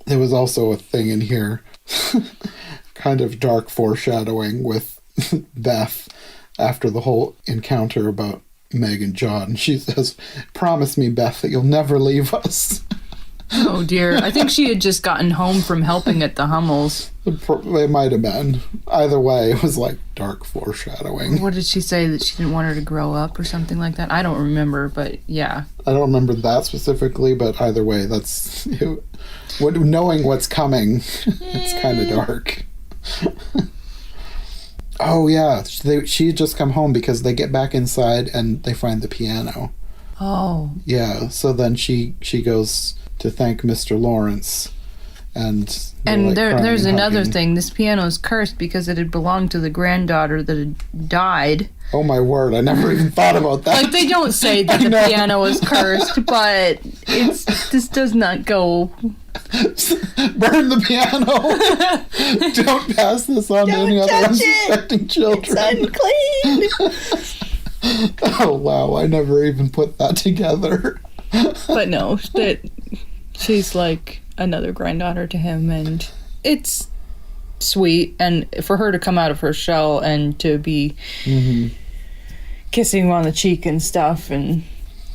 There was also a thing in here, kind of dark foreshadowing with Beth after the whole encounter about Meg and John. She says, "Promise me, Beth, that you'll never leave us." Oh dear. I think she had just gotten home from helping at the Hummels. It might have been. Either way, it was like dark foreshadowing. What did she say? That she didn't want her to grow up or something like that? I don't remember, but yeah. I don't remember that specifically, but either way, that's... knowing what's coming, it's kind of dark. Oh yeah, she had just come home because they get back inside and they find the piano. Oh. Yeah, so then she goes to thank Mr. Lawrence, and there's another thing. This piano is cursed because it had belonged to the granddaughter that had died. Oh my word, I never even thought about that. Like, they don't say that the piano is cursed, but this does not go. Burn the piano. Don't pass this on to any other unsuspecting children. It's unclean. Oh wow, I never even put that together. But no, that she's like another granddaughter to him, and it's sweet. And for her to come out of her shell and to be kissing him on the cheek and stuff, and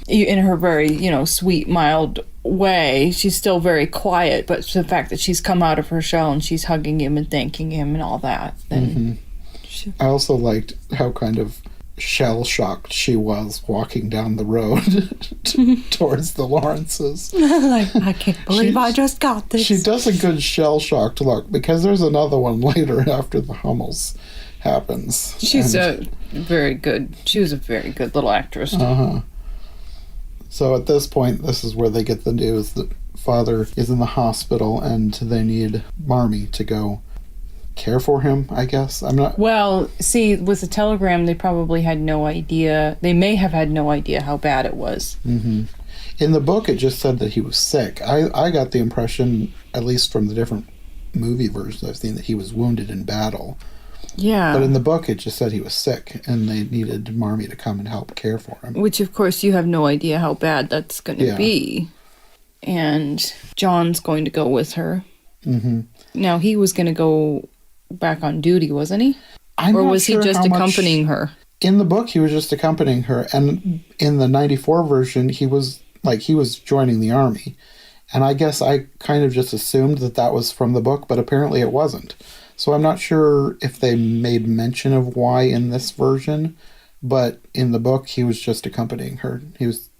in her very, sweet, mild way, she's still very quiet, but the fact that she's come out of her shell and she's hugging him and thanking him and all that. Then I also liked how kind of shell-shocked she was walking down the road towards the Lawrences. Like, I can't believe I just got this. She does a good shell-shocked look, because there's another one later after the Hummels happens. She was a very good little actress. So at this point, this is where they get the news that father is in the hospital and they need Marmie to go care for him, I guess. I'm not... Well, see, with the telegram, they probably had no idea. They may have had no idea how bad it was. In the book, it just said that he was sick. I got the impression, at least from the different movie versions I've seen, that he was wounded in battle. Yeah. But in the book, it just said he was sick, and they needed Marmie to come and help care for him. Which, of course, you have no idea how bad that's going to be. And John's going to go with her. Mm-hmm. Now, he was going to go back on duty, wasn't he? Or was he just accompanying her? In the book, he was just accompanying her. And in the 94 version, he was joining the army. And I guess I kind of just assumed that was from the book, but apparently it wasn't. So I'm not sure if they made mention of why in this version, but in the book, he was just accompanying her. He was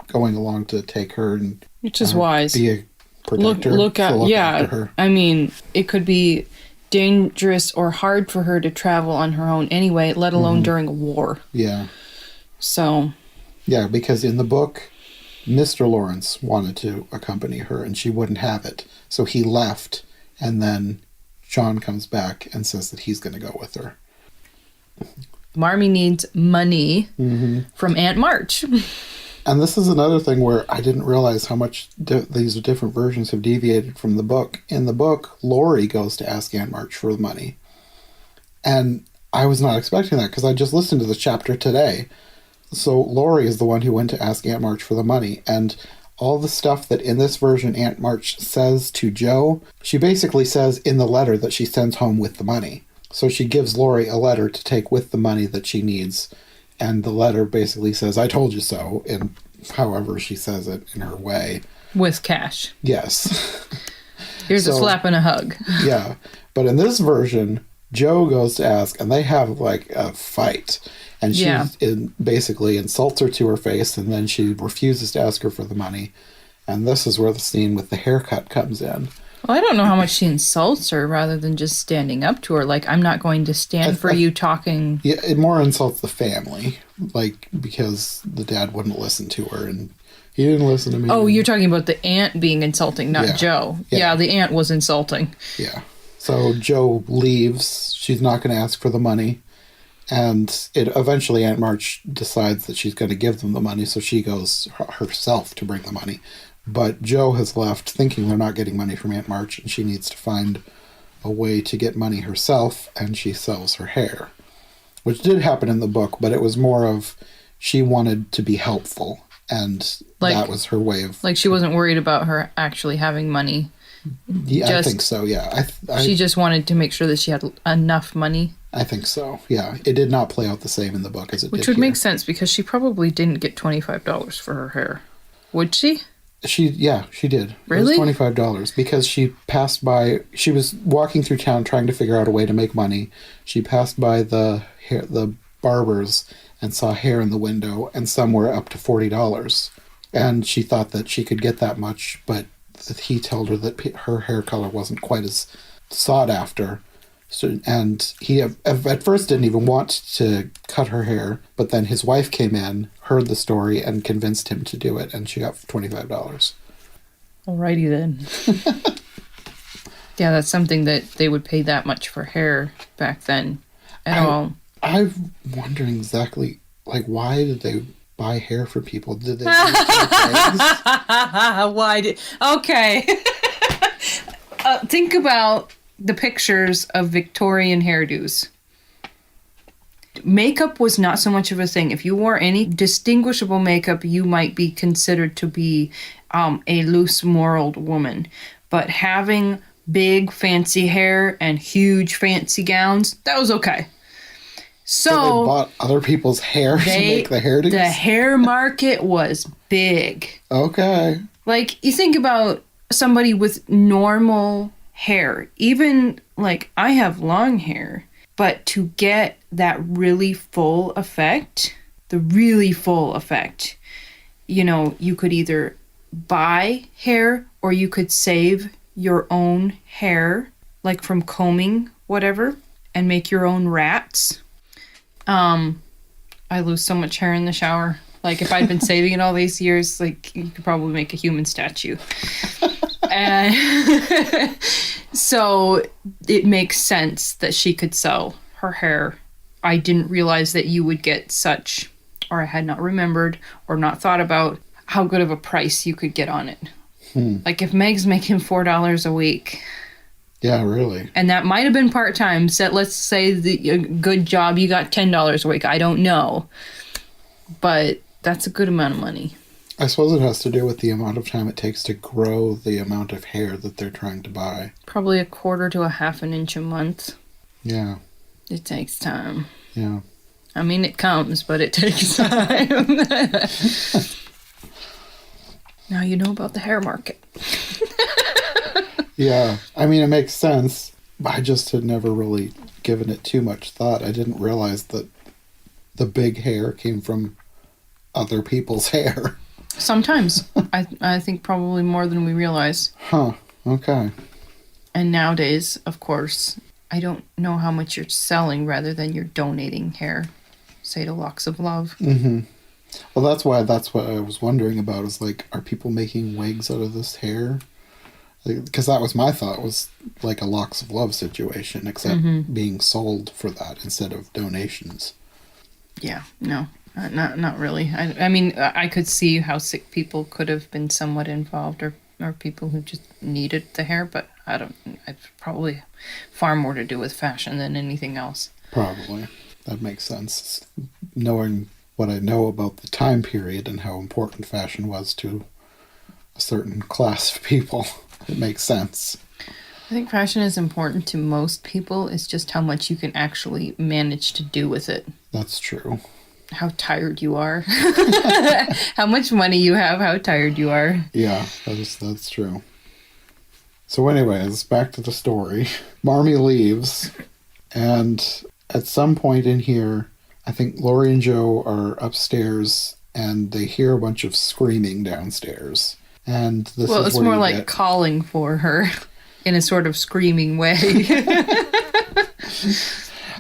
going along to take her and which is wise. Be a protector. Look after her. I mean, it could be dangerous or hard for her to travel on her own anyway, let alone during a war. Yeah. So. Yeah, because in the book, Mr. Lawrence wanted to accompany her, and she wouldn't have it. So he left, and then John comes back and says that he's going to go with her. Marmie needs money from Aunt March. And this is another thing where I didn't realize how much these different versions have deviated from the book. In the book, Laurie goes to ask Aunt March for the money. And I was not expecting that because I just listened to the chapter today. So Laurie is the one who went to ask Aunt March for the money. And all the stuff that in this version Aunt March says to Joe, she basically says in the letter that she sends home with the money. So she gives Laurie a letter to take with the money that she needs. And the letter basically says, I told you so, and however she says it in her way. With cash. Yes. Here's a slap and a hug. Yeah. But in this version, Joe goes to ask, and they have like a fight. And she basically insults her to her face, and then she refuses to ask her for the money. And this is where the scene with the haircut comes in. Well, I don't know how much she insults her rather than just standing up to her. Like, I'm not going to stand for you talking. Yeah, it more insults the family. Like, because the dad wouldn't listen to her, and he didn't listen to me. Oh, you're talking about the aunt being insulting, not Joe. Yeah, the aunt was insulting. Yeah. So Joe leaves. She's not going to ask for the money. And eventually Aunt March decides that she's going to give them the money, so she goes herself to bring the money. But Joe has left thinking they're not getting money from Aunt March, and she needs to find a way to get money herself, and she sells her hair. Which did happen in the book, but it was more of she wanted to be helpful, and that was her way of... Like she wasn't worried about her actually having money. Yeah, I think so, yeah. She just wanted to make sure that she had enough money. I think so, yeah. It did not play out the same in the book as it did Which would here. make sense, because she probably didn't get $25 for her hair. Would she? She did. Really? It was $25 because she passed by. She was walking through town trying to figure out a way to make money. She passed by the barbers and saw hair in the window, and some were up to $40. And she thought that she could get that much, but he told her that her hair color wasn't quite as sought after. So, and he at first didn't even want to cut her hair, but then his wife came in, heard the story, and convinced him to do it, and she got $25. Alrighty then. Yeah, that's something that they would pay that much for hair back then at all. I'm wondering exactly, like, why did they buy hair for people? Did they Why did... Okay. Think about the pictures of Victorian hairdos. Makeup was not so much of a thing. If you wore any distinguishable makeup, you might be considered to be a loose-moraled woman. But having big, fancy hair and huge, fancy gowns, that was okay. So they bought other people's hair to make the hairdos? The hair market was big. Okay. Like, you think about somebody with normal hair. Even, like, I have long hair. But to get that really full effect, you know, you could either buy hair or you could save your own hair, like from combing, whatever, and make your own rats. I lose so much hair in the shower. Like, if I'd been saving it all these years, like, you could probably make a human statue. And so it makes sense that she could sell her hair. I didn't realize that you would get such, or I had not remembered or not thought about how good of a price you could get on it. Hmm. Like if Meg's making $4 a week. Yeah, really. And that might have been part-time. So let's say a good job, you got $10 a week. I don't know. But that's a good amount of money. I suppose it has to do with the amount of time it takes to grow the amount of hair that they're trying to buy. Probably 1/4 to 1/2 an inch a month. Yeah. It takes time. Yeah. I mean, it comes, but it takes time. Now you know about the hair market. Yeah. I mean, it makes sense. I just had never really given it too much thought. I didn't realize that the big hair came from other people's hair. Sometimes. I think probably more than we realize. Huh. Okay. And nowadays, of course, I don't know how much you're selling rather than you're donating hair, say to Locks of Love. Mm-hmm. Well, that's what I was wondering about is like, are people making wigs out of this hair? Because that was my thought, was like a Locks of Love situation, except being sold for that instead of donations. Yeah, no, not really. I mean, I could see how sick people could have been somewhat involved, or people who just needed the hair, but I don't. It's probably far more to do with fashion than anything else. Probably. That makes sense. Knowing what I know about the time period and how important fashion was to a certain class of people, it makes sense. I think fashion is important to most people. It's just how much you can actually manage to do with it. That's true. How tired you are. How much money you have, how tired you are. Yeah, that's true. So anyways, back to the story. Marmie leaves, and at some point in here, I think Laurie and Joe are upstairs, and they hear a bunch of screaming downstairs. And this well, is it's where more you like get... calling for her in a sort of screaming way.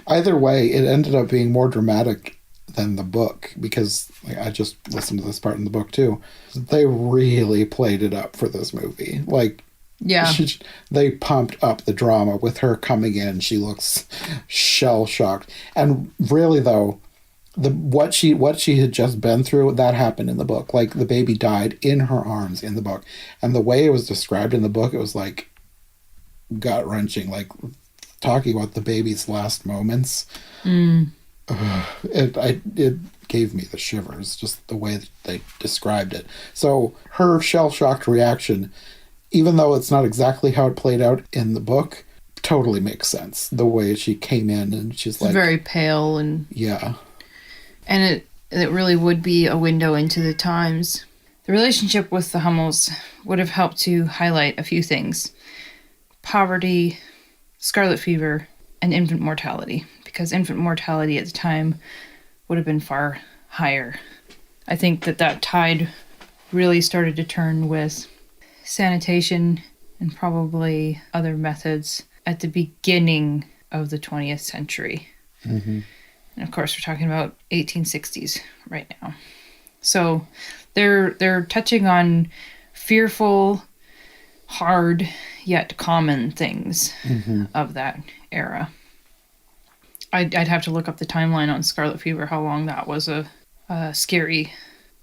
Either way, it ended up being more dramatic than the book, because I just listened to this part in the book too. They really played it up for this movie. Like, yeah, they pumped up the drama with her coming in. She looks shell-shocked. And really, though, what she had just been through, that happened in the book. Like, the baby died in her arms in the book. And the way it was described in the book, it was like gut-wrenching. Like, talking about the baby's last moments. It gave me the shivers, just the way that they described it. So her shell-shocked reaction, even though it's not exactly how it played out in the book, totally makes sense. The way she came in and she's like... very pale and... Yeah. And it really would be a window into the times. The relationship with the Hummels would have helped to highlight a few things. Poverty, scarlet fever, and infant mortality. Because infant mortality at the time would have been far higher. I think that tide really started to turn with sanitation and probably other methods at the beginning of the 20th century. Mm-hmm. And of course, we're talking about 1860s right now. So they're touching on fearful, hard, yet common things of that era. I'd have to look up the timeline on scarlet fever, how long that was a scary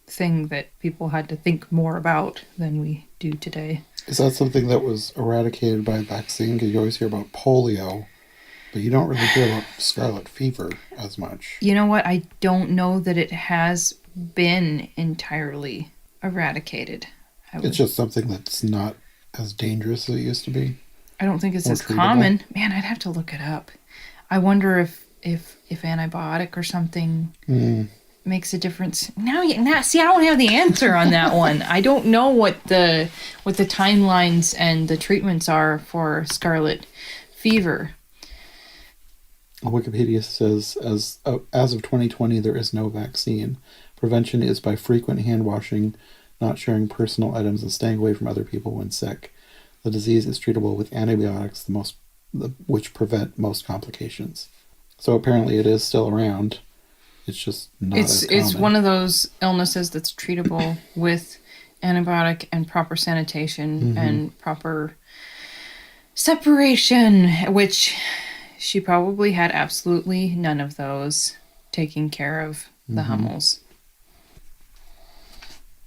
thing that people had to think more about than we do today. Is that something that was eradicated by a vaccine? Because you always hear about polio, but you don't really hear about scarlet fever as much. You know what? I don't know that it has been entirely eradicated. It's just something that's not as dangerous as it used to be. I don't think it's as treatable. common. Man, I'd have to look it up. I wonder if antibiotic or something makes a difference. See, I don't have the answer on that one. I don't know what the timelines and the treatments are for scarlet fever. Wikipedia says, as of 2020, there is no vaccine. Prevention is by frequent hand washing, not sharing personal items, and staying away from other people when sick. The disease is treatable with antibiotics, which prevent most complications. So apparently it is still around. It's just not as common. It's one of those illnesses that's treatable with antibiotic and proper sanitation and proper separation, which she probably had absolutely none of those taking care of the Hummels.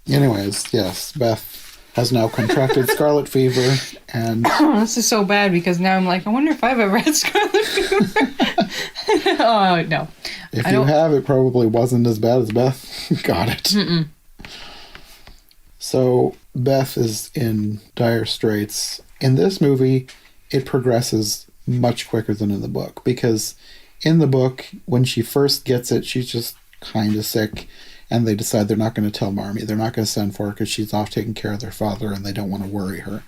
Anyways, yes, Beth has now contracted scarlet fever, and This is so bad because now I'm like, I wonder if I've ever had scarlet fever. Oh, no. if you have, it probably wasn't as bad as Beth got it. Mm-mm. So Beth is in dire straits. In this movie, it progresses much quicker than in the book, because in the book, when she first gets it, she's just kind of sick, and they decide they're not going to tell Marmie. They're not going to send for her because she's off taking care of their father, and they don't want to worry her.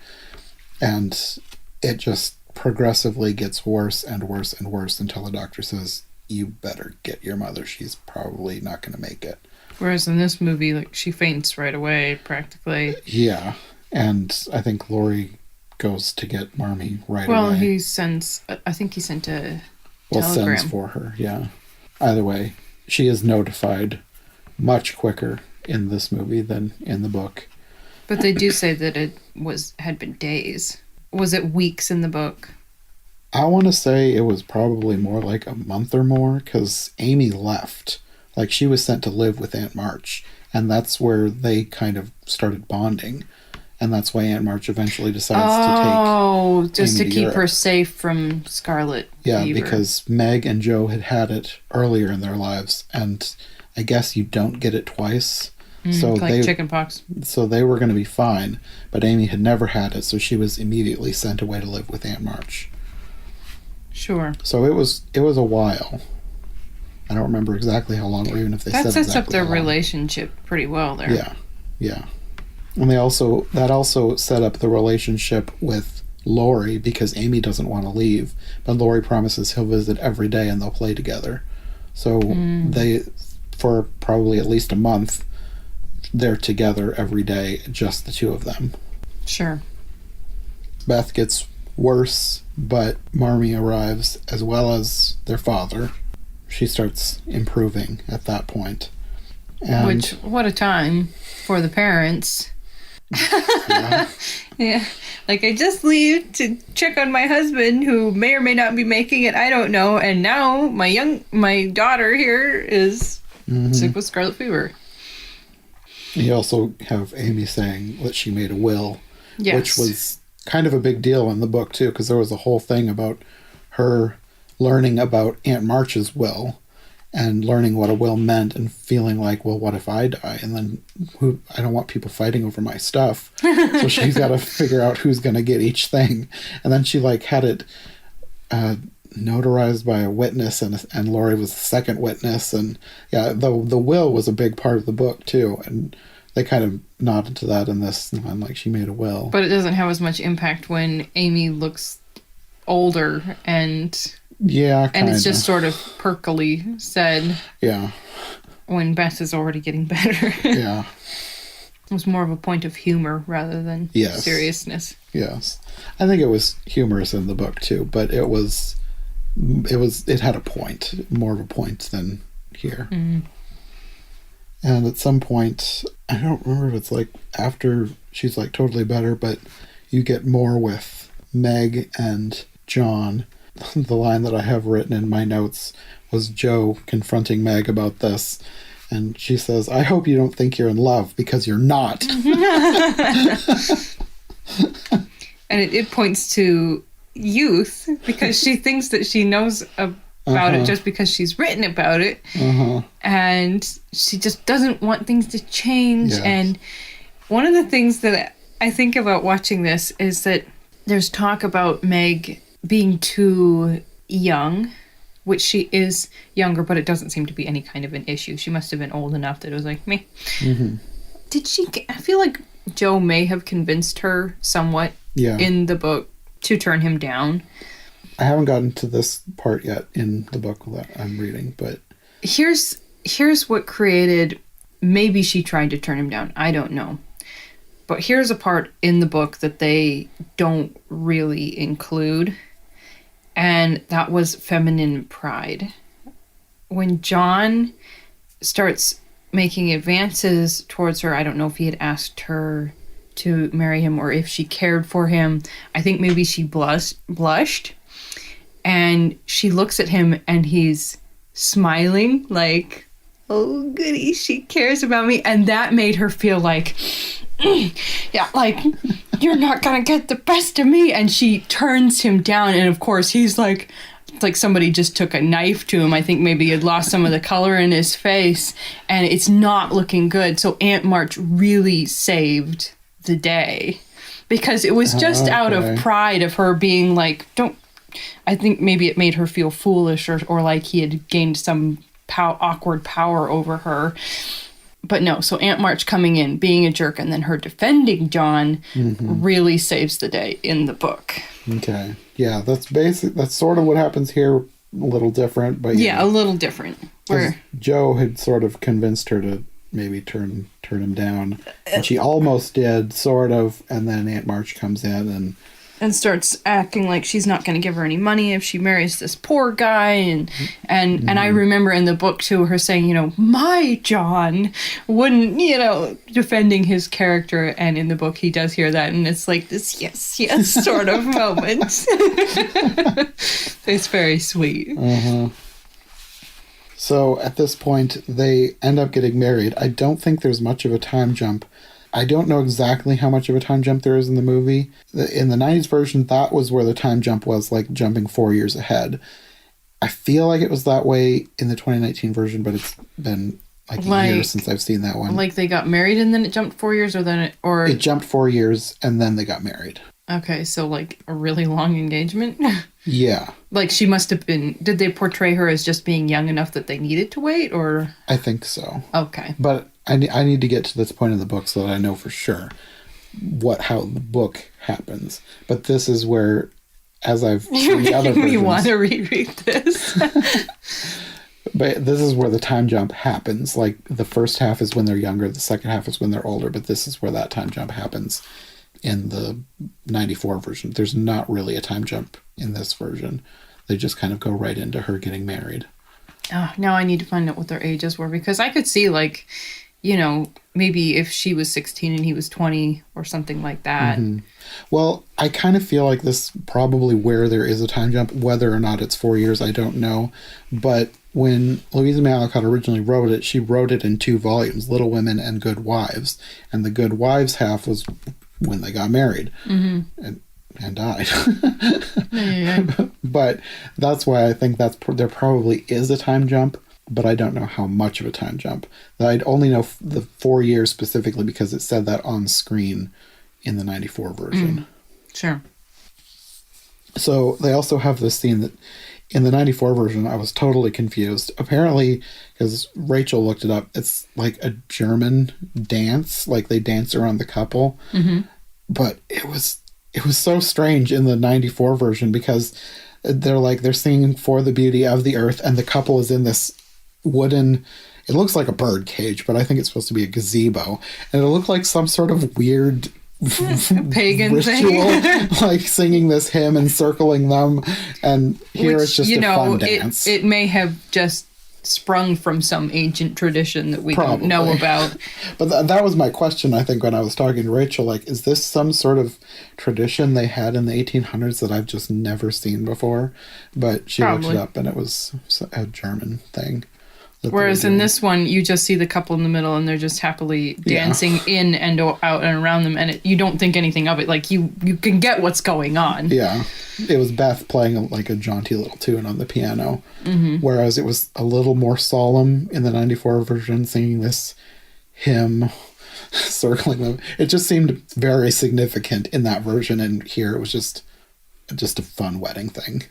And it just progressively gets worse and worse and worse until the doctor says, you better get your mother. She's probably not going to make it. Whereas in this movie, like, she faints right away, practically. Yeah, and I think Laurie goes to get Marmie right away. Well, he sends, I think he sent a telegram. Sends for her, yeah. Either way, she is notified much quicker in this movie than in the book. But they do say that it had been days. Was it weeks in the book? I want to say it was probably more like a month or more, because Amy left. Like, she was sent to live with Aunt March, and that's where they kind of started bonding. And that's why Aunt March eventually decides to take just Amy to keep Europe. her safe from scarlet fever. Because Meg and Joe had it earlier in their lives, and I guess you don't get it twice. So like chicken pox. So they were going to be fine, but Amy had never had it, so she was immediately sent away to live with Aunt March. Sure. So it was a while. I don't remember exactly how long, or even if they said exactly That sets up their how long. relationship pretty well there. Yeah. And that also set up the relationship with Laurie, because Amy doesn't want to leave, but Laurie promises he'll visit every day and they'll play together. So they, for probably at least a month, they're together every day, just the two of them. Sure. Beth gets worse, but Marmie arrives, as well as their father. She starts improving at that point. And what a time for the parents. yeah. Yeah. Like, I just leave to check on my husband, who may or may not be making it, I don't know, and now my daughter here is sick with scarlet fever. You also have Amy saying that she made a will, Yes. which was kind of a big deal in the book, too, because there was a whole thing about her learning about Aunt March's will and learning what a will meant and feeling like, well, what if I die? And then I don't want people fighting over my stuff. So she's got to figure out who's going to get each thing. And then she had it notarized by a witness, and Laurie was the second witness. And yeah, the will was a big part of the book, too. And they kind of nodded to that in this one, like she made a will. But it doesn't have as much impact when Amy looks older and... Yeah, kind of. And it's just sort of perkily said. Yeah. When Beth is already getting better. Yeah. It was more of a point of humor rather than seriousness. Yes. I think it was humorous in the book too, but it had a point, more of a point than here. Mm. And at some point, I don't remember if it's like after she's like totally better, but you get more with Meg and John. The line that I have written in my notes was Joe confronting Meg about this, and she says, I hope you don't think you're in love, because you're not. And it points to youth, because she thinks that she knows about it just because she's written about it, and she just doesn't want things to change. Yes. And one of the things that I think about watching this is that there's talk about Meg being too young, which she is younger, but it doesn't seem to be any kind of an issue. She must have been old enough that it was like, meh. Mm-hmm. I feel like Joe may have convinced her somewhat in the book to turn him down. I haven't gotten to this part yet in the book that I'm reading, but... Here's what created... Maybe she tried to turn him down. I don't know. But here's a part in the book that they don't really include. And that was feminine pride. When John starts making advances towards her, I don't know if he had asked her to marry him or if she cared for him. I think maybe she blushed. And she looks at him and he's smiling like, oh, goody, she cares about me. And that made her feel like, yeah, like, you're not going to get the best of me. And she turns him down. And, of course, he's like, it's like somebody just took a knife to him. I think maybe he had lost some of the color in his face. And it's not looking good. So Aunt March really saved the day. Because it was just out of pride of her being like, I think maybe it made her feel foolish or like he had gained some awkward power over her. But no, so Aunt March coming in, being a jerk, and then her defending John really saves the day in the book. Okay. Yeah, that's sort of what happens here. A little different, but yeah, a little different. Where Joe had sort of convinced her to maybe turn him down, and she almost did, sort of, and then Aunt March comes in and starts acting like she's not going to give her any money if she marries this poor guy, and I remember in the book too her saying, my John wouldn't, defending his character, and in the book he does hear that, and it's like this yes sort of moment. It's very sweet. So at this point, they end up getting married. I don't think there's much of a time jump. I don't know exactly how much of a time jump there is in the movie. In the 90s version, that was where the time jump was, like jumping 4 years ahead. I feel like it was that way in the 2019 version, but it's been like a year since I've seen that one. Like they got married and then it jumped 4 years, or it jumped 4 years and then they got married. Okay, so like a really long engagement? Yeah. Like she must have been, did they portray her as just being young enough that they needed to wait, or? I think so. Okay. But I need to get to this point in the book so that I know for sure how the book happens. But this is where, as I've seen the other versions... You want to reread this? But this is where the time jump happens. Like the first half is when they're younger, the second half is when they're older, but this is where that time jump happens. In the 94 version, there's not really a time jump in this version. They just kind of go right into her getting married. Oh, now I need to find out what their ages were, because I could see, like, maybe if she was 16 and he was 20 or something like that. Well, I kind of feel like this probably where there is a time jump. Whether or not it's 4 years, I don't know. But when Louisa May Alcott originally wrote it, she wrote it in 2 volumes, Little Women and Good Wives. And the Good Wives half was when they got married and died. But that's why I think there probably is a time jump, but I don't know how much of a time jump. I'd only know the 4 years specifically because it said that on screen in the 94 version. Sure. So they also have this scene that in the 94 version, I was totally confused. Apparently, because Rachel looked it up, it's like a German dance, like they dance around the couple. But it was so strange in the 94 version because they're singing For the Beauty of the Earth, and the couple is in this wooden, it looks like a bird cage, but I think it's supposed to be a gazebo, and it looked like some sort of weird pagan ritual, thing. like singing this hymn and circling them, and here it's just a fun dance. It may have just sprung from some ancient tradition that we don't know about. But that was my question, I think, when I was talking to Rachel, like, is this some sort of tradition they had in the 1800s that I've just never seen before? But she looked it up, and it was a German thing. Whereas in this one, you just see the couple in the middle, and they're just happily dancing in and out and around them, and you don't think anything of it. Like, you can get what's going on. Yeah. It was Beth playing like a jaunty little tune on the piano, whereas it was a little more solemn in the 94 version, singing this hymn, circling them. It just seemed very significant in that version, and here it was just a fun wedding thing.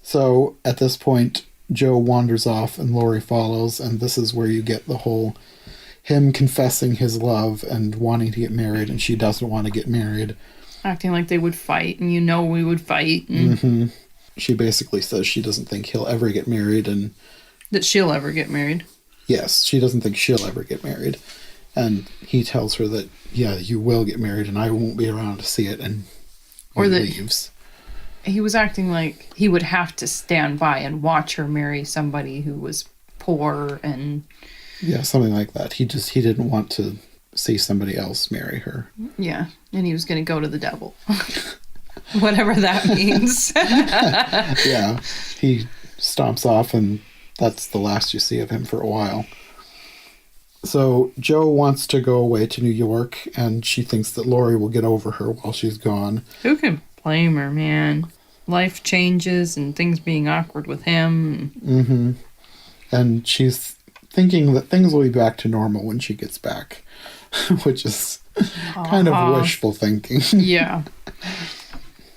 So, at this point, Joe wanders off and Laurie follows, and this is where you get the whole him confessing his love and wanting to get married, and she doesn't want to get married. Acting like they would fight, and we would fight. And She basically says she doesn't think he'll ever get married, and that she'll ever get married. Yes, she doesn't think she'll ever get married. And he tells her that, yeah, you will get married, and I won't be around to see it, and leaves. He was acting like he would have to stand by and watch her marry somebody who was poor and... Yeah, something like that. He didn't want to see somebody else marry her. Yeah, and he was going to go to the devil. Whatever that means. Yeah, he stomps off, and that's the last you see of him for a while. So Joe wants to go away to New York, and she thinks that Laurie will get over her while she's gone. Who can blame her, man? Life changes and things being awkward with him. Mm-hmm. And she's thinking that things will be back to normal when she gets back, which is kind of wishful thinking. Yeah.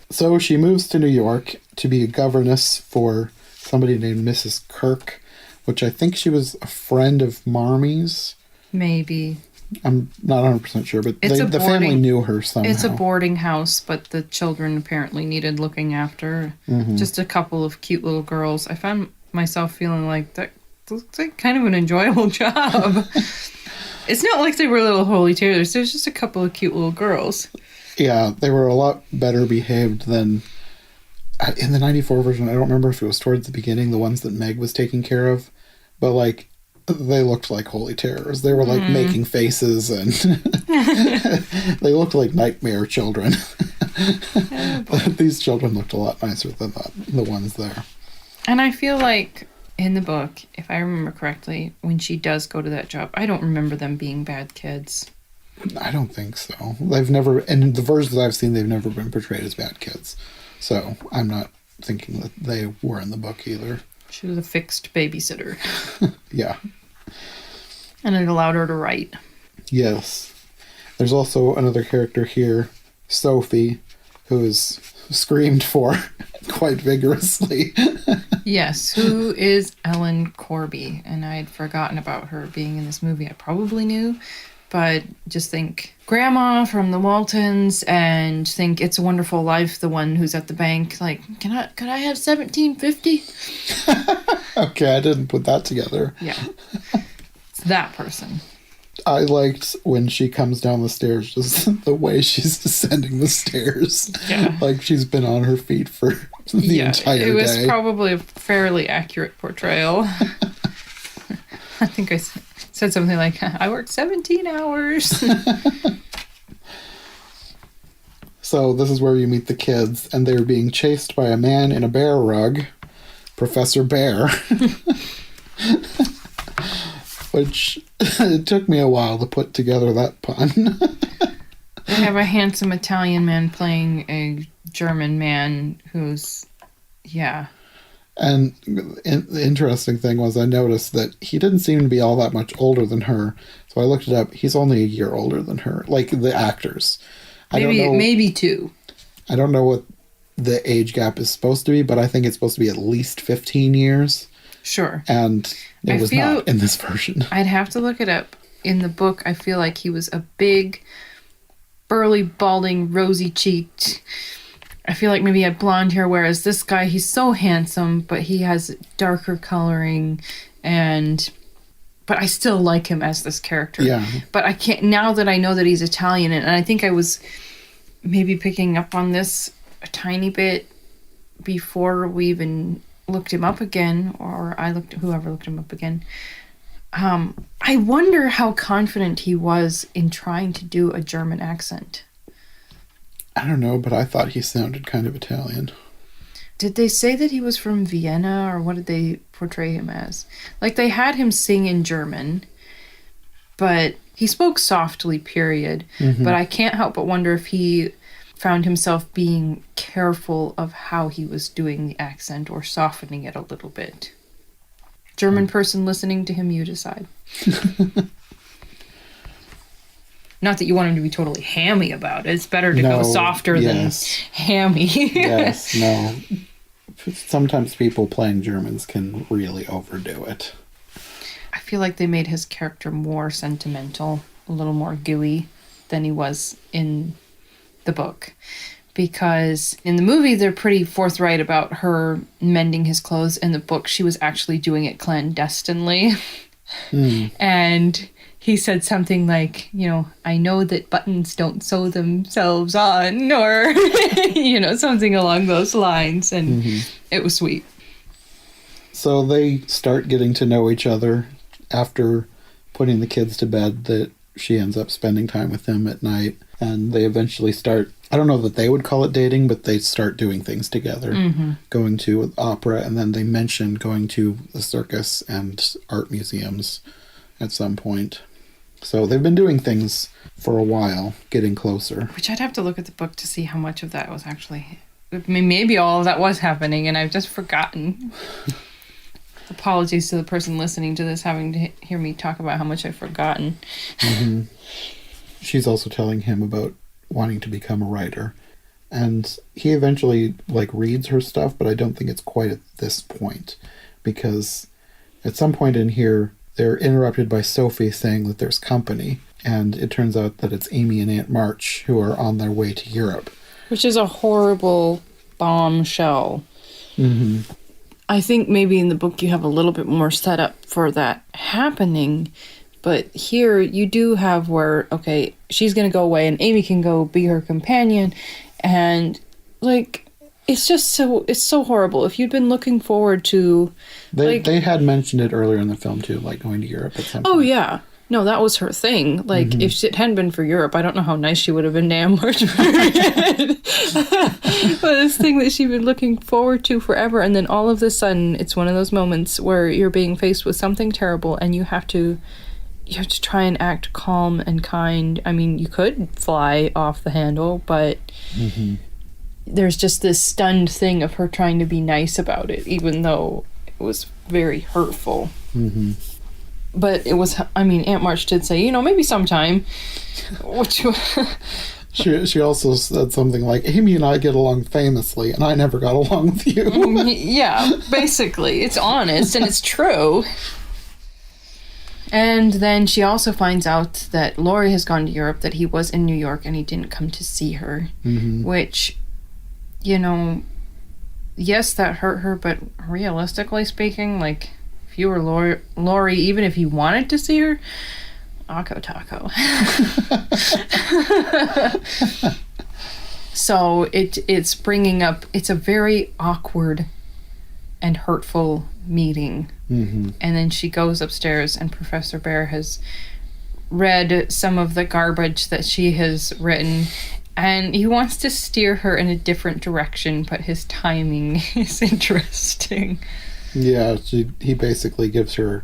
So she moves to New York to be a governess for somebody named Mrs. Kirk, which I think she was a friend of Marmie's. Maybe. I'm not 100% sure, but the family knew her somehow. It's a boarding house, but the children apparently needed looking after. Mm-hmm. Just a couple of cute little girls. I found myself feeling like that looks like kind of an enjoyable job. It's not like they were little holy terrors. There's just a couple of cute little girls. Yeah, they were a lot better behaved than... In the 94 version, I don't remember if it was towards the beginning, the ones that Meg was taking care of, but, like, they looked like holy terrors. They were, like, making faces, and they looked like nightmare children. These children looked a lot nicer than the ones there. And I feel like in the book, if I remember correctly, when she does go to that job, I don't remember them being bad kids. I don't think so. They've never, in the versions I've seen, they've never been portrayed as bad kids. So I'm not thinking that they were in the book either. She was a fixed babysitter. Yeah. And it allowed her to write. Yes. There's also another character here, Sophie, who is screamed for quite vigorously. Yes, who is Ellen Corby? And I'd forgotten about her being in this movie. I probably knew, but just think Grandma from the Waltons, and think It's a Wonderful Life, the one who's at the bank. Like, could I have $17.50? Okay, I didn't put that together. Yeah, it's that person. I liked when she comes down the stairs, just the way she's descending the stairs. Yeah. Like she's been on her feet for the entire day. It was probably a fairly accurate portrayal. I think I said something like, I worked 17 hours. So this is where you meet the kids, and they're being chased by a man in a bear rug, Professor Bhaer. Which, it took me a while to put together that pun. They have a handsome Italian man playing a German man who's, yeah. And the interesting thing was I noticed that he didn't seem to be all that much older than her. So I looked it up. He's only a year older than her. Like, the actors. Maybe two. I don't know what the age gap is supposed to be, but I think it's supposed to be at least 15 years. Sure. And it was not in this version. I'd have to look it up. In the book, I feel like he was a big, burly, balding, rosy-cheeked. I feel like maybe he had blonde hair, whereas this guy, he's so handsome, but he has darker coloring, but I still like him as this character. Yeah. But I can't, now that I know that he's Italian, and I think I was maybe picking up on this a tiny bit before we even looked him up again, or whoever looked him up again. I wonder how confident he was in trying to do a German accent. I don't know, but I thought he sounded kind of Italian. Did they say that he was from Vienna, or what did they portray him as? Like, they had him sing in German, but he spoke softly, period. Mm-hmm. But I can't help but wonder if he found himself being careful of how he was doing the accent or softening it a little bit. German person listening to him, you decide. Not that you want him to be totally hammy about it. It's better to go softer than hammy. Yes, no. Sometimes people playing Germans can really overdo it. I feel like they made his character more sentimental, a little more gooey than he was in the book. Because in the movie, they're pretty forthright about her mending his clothes. In the book, she was actually doing it clandestinely. And he said something like, I know that buttons don't sew themselves on, or, something along those lines. And it was sweet. So they start getting to know each other after putting the kids to bed, that she ends up spending time with him at night. And they eventually start, I don't know that they would call it dating, but they start doing things together, going to opera, and then they mention going to the circus and art museums at some point. So they've been doing things for a while, getting closer. Which I'd have to look at the book to see how much of that was actually... I mean, maybe all of that was happening and I've just forgotten. Apologies to the person listening to this having to hear me talk about how much I've forgotten. Mm-hmm. She's also telling him about wanting to become a writer. And he eventually, reads her stuff, but I don't think it's quite at this point. Because at some point in here, they're interrupted by Sophie saying that there's company. And it turns out that it's Amy and Aunt March who are on their way to Europe. Which is a horrible bombshell. Mm-hmm. I think maybe in the book you have a little bit more set up for that happening. But here you do have where, okay, she's going to go away and Amy can go be her companion. And, it's just so horrible. If you'd been looking forward to... They had mentioned it earlier in the film, too, going to Europe at some point. Oh, yeah. No, that was her thing. If it hadn't been for Europe, I don't know how nice she would have been to Amherst. But this thing that she'd been looking forward to forever, and then all of a sudden, it's one of those moments where you're being faced with something terrible, and you have to try and act calm and kind. I mean, you could fly off the handle, but there's just this stunned thing of her trying to be nice about it, even though it was very hurtful. Mm-hmm. But it was, Aunt March did say, maybe sometime. Which She also said something like, Amy and I get along famously, and I never got along with you. Yeah, basically. It's honest, and it's true. And then she also finds out that Laurie has gone to Europe, that he was in New York, and he didn't come to see her. Mm-hmm. Which, yes, that hurt her, but realistically speaking, if you were Laurie, even if you wanted to see her, Taco. So it's bringing up, it's a very awkward and hurtful meeting. Mm-hmm. And then she goes upstairs and Professor Bhaer has read some of the garbage that she has written. And he wants to steer her in a different direction, but his timing is interesting. Yeah, he basically gives her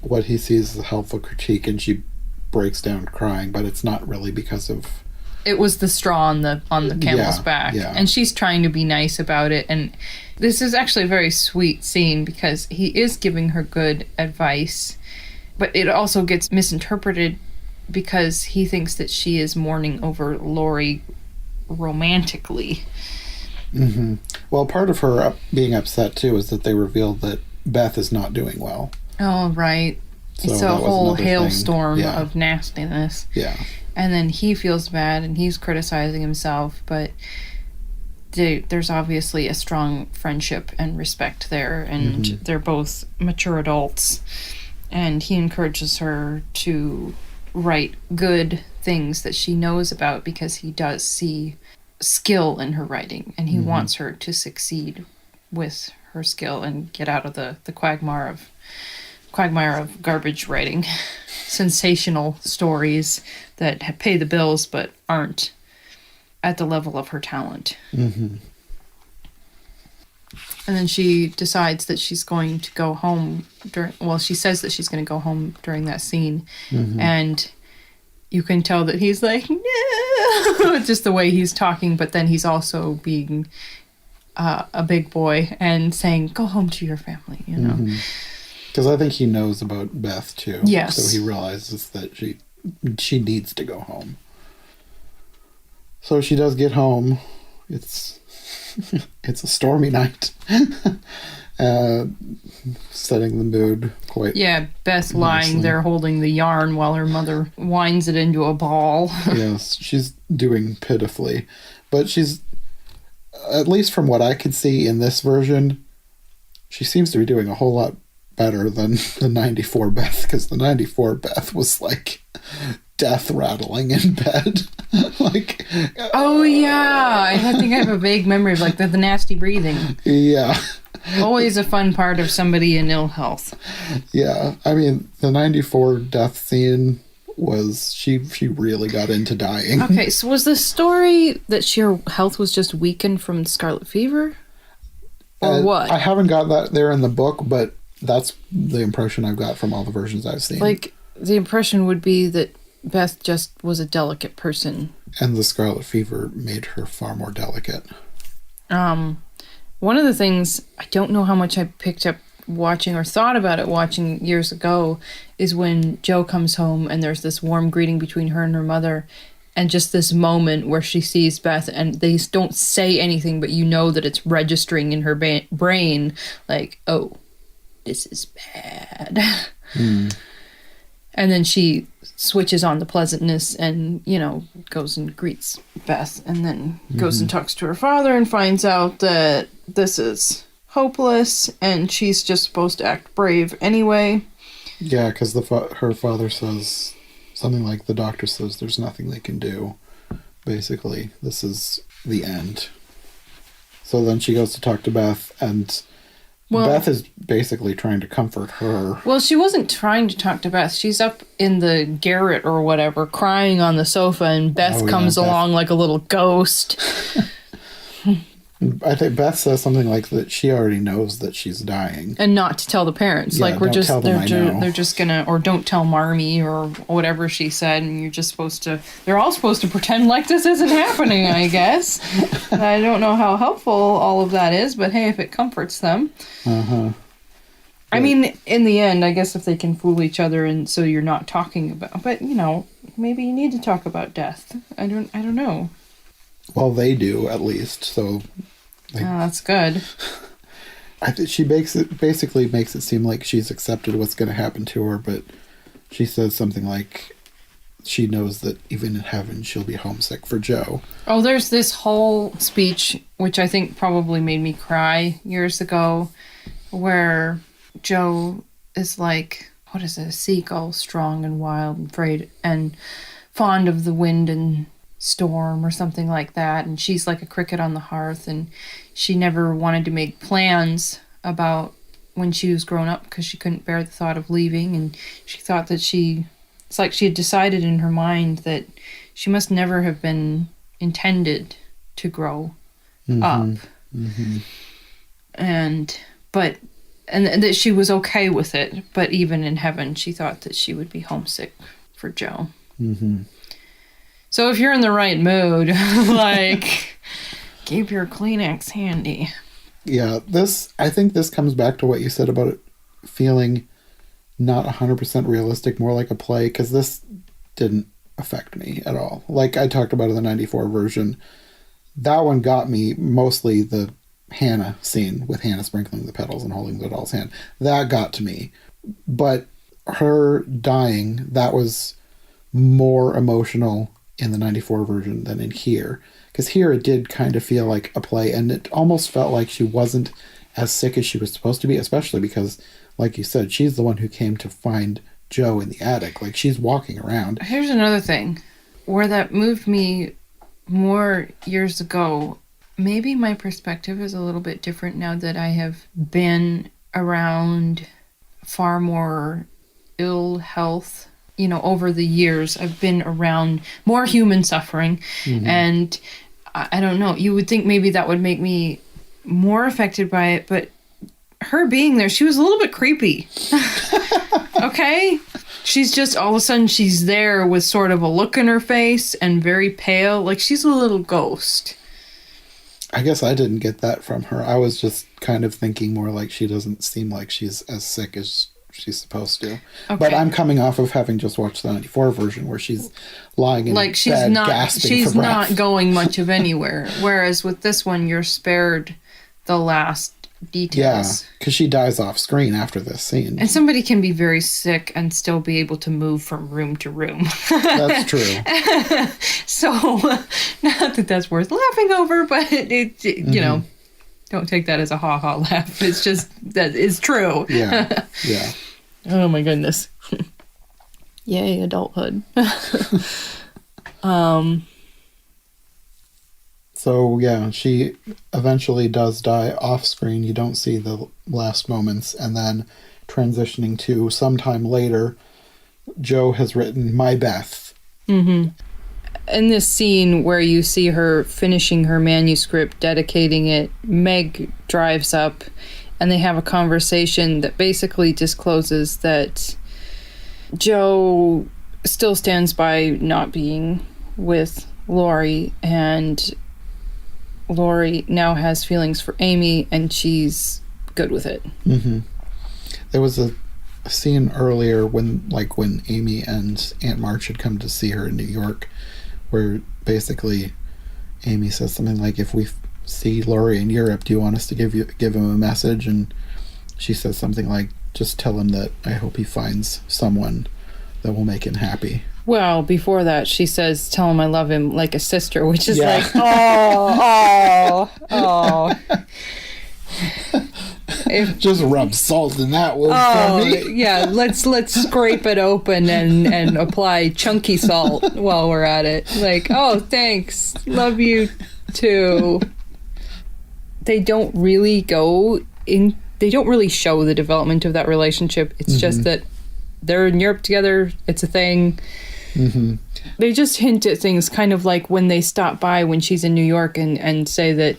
what he sees as a helpful critique, and she breaks down crying, but it's not really because of... It was the straw on the camel's back. Yeah. And she's trying to be nice about it. And this is actually a very sweet scene because he is giving her good advice, but it also gets misinterpreted because he thinks that she is mourning over Laurie romantically. Mm-hmm. Well, part of her being upset, too, is that they revealed that Beth is not doing well. Oh, right. So it's a whole hailstorm yeah. of nastiness. Yeah. And then he feels bad and he's criticizing himself, but there's obviously a strong friendship and respect there, and they're both mature adults. And he encourages her to write good things that she knows about because he does see skill in her writing, and he wants her to succeed with her skill and get out of the quagmire of garbage writing. Sensational stories that pay the bills but aren't at the level of her talent. Mm-hmm. And then she decides that she's going to go home she says that she's going to go home during that scene. And you can tell that he's like, no, just the way he's talking, but then he's also being a big boy and saying, go home to your family, Because I think he knows about Beth, too. Yes. So he realizes that she needs to go home. So she does get home. It's a stormy night. Setting the mood quite... Yeah, Beth nicely. lying there holding the yarn while her mother winds it into a ball. Yes, she's doing pitifully. But she's, at least from what I could see in this version, she seems to be doing a whole lot better than the 94 Beth, because the 94 Beth was death rattling in bed. Oh yeah, I think I have a vague memory of the nasty breathing. Yeah. Always a fun part of somebody in ill health. Yeah, I mean, the 94 death scene was, she really got into dying. Okay, so was the story that her health was just weakened from scarlet fever? Or what? I haven't got that there in the book, but that's the impression I've got from all the versions I've seen. the impression would be that Beth just was a delicate person. And the scarlet fever made her far more delicate. One of the things, I don't know how much I picked up watching or thought about it watching years ago, is when Jo comes home and there's this warm greeting between her and her mother, and just this moment where she sees Beth and they don't say anything, but you know that it's registering in her brain, like, oh, this is bad. And then she switches on the pleasantness and, you know, goes and greets Beth, and then goes and talks to her father and finds out that this is hopeless and she's just supposed to act brave anyway. Yeah, because her father says something like, the doctor says there's nothing they can do. Basically, this is the end. So then she goes to talk to Beth, and Beth is basically trying to comfort her. Well, she wasn't trying to talk to Beth. She's up in the garret or whatever, crying on the sofa, and Beth comes along like a little ghost. I think Beth says something like that she already knows that she's dying. And not to tell the parents. Yeah, like, they're just gonna, or don't tell Marmie or whatever she said, and you're just supposed to, they're all supposed to pretend like this isn't happening, I guess. I don't know how helpful all of that is, but hey, if it comforts them. I mean, in the end, I guess if they can fool each other and so you're not talking about, but, you know, maybe you need to talk about death. I don't know. Well, they do, at least, so... that's good. I think she basically makes it seem like she's accepted what's going to happen to her, but she says something like she knows that even in heaven she'll be homesick for Jo. Oh, there's this whole speech, which I think probably made me cry years ago, where Jo is like, what is it, a seagull, strong and wild and afraid and fond of the wind and storm or something like that, and she's like a cricket on the hearth, and she never wanted to make plans about when she was grown up because she couldn't bear the thought of leaving, and she thought that it's like she had decided in her mind that she must never have been intended to grow up. And that she was okay with it, but even in heaven she thought that she would be homesick for Jo. So if you're in the right mood, like, keep your Kleenex handy. Yeah, I think this comes back to what you said about it feeling not 100% realistic, more like a play, because this didn't affect me at all. Like I talked about in the 94 version, that one got me, mostly the Hannah scene with Hannah sprinkling the petals and holding the doll's hand. That got to me. But her dying, that was more emotional in the 94 version than in here, because here it did kind of feel like a play, and it almost felt like she wasn't as sick as she was supposed to be, especially because, like you said, she's the one who came to find Jo in the attic. Like, she's walking around. Here's another thing where that moved me more years ago. Maybe my perspective is a little bit different now that I have been around far more ill health. You know, over the years, I've been around more human suffering, and I don't know, you would think maybe that would make me more affected by it, but her being there, she was a little bit creepy. Okay? She's just, all of a sudden, she's there with sort of a look in her face and very pale, like she's a little ghost. I guess I didn't get that from her. I was just kind of thinking more like she doesn't seem like she's as sick as she's supposed to. Okay. But I'm coming off of having just watched the 94 version where she's lying in bed, gasping she's for breath. Not going much of anywhere. Whereas with this one, you're spared the last details. Yeah, because she dies off screen after this scene. And somebody can be very sick and still be able to move from room to room. That's true. So, not that that's worth laughing over, but you know, don't take that as a ha-ha laugh. It's just, that is true. Yeah, yeah. Oh my goodness. Yay, adulthood. So, yeah, she eventually does die off screen. You don't see the last moments. And then transitioning to sometime later, Jo has written My Beth. In this scene where you see her finishing her manuscript, dedicating it, Meg drives up and they have a conversation that basically discloses that Joe still stands by not being with Laurie, and Laurie now has feelings for Amy, and she's good with it. Mm-hmm. There was a scene earlier when Amy and Aunt March had come to see her in New York, where basically Amy says something like, if we see Laurie in Europe, do you want us to give him a message? And she says something like, just tell him that I hope he finds someone that will make him happy. Well, before that, she says, tell him I love him like a sister, which is Yeah. like, oh. Just rub salt in that one for me. Yeah, let's scrape it open and apply chunky salt while we're at it. Like, oh, thanks. Love you too. They don't really they don't really show the development of that relationship. It's just that they're in Europe together. It's a thing. Mm-hmm. They just hint at things, kind of like when they stop by when she's in New York and say that,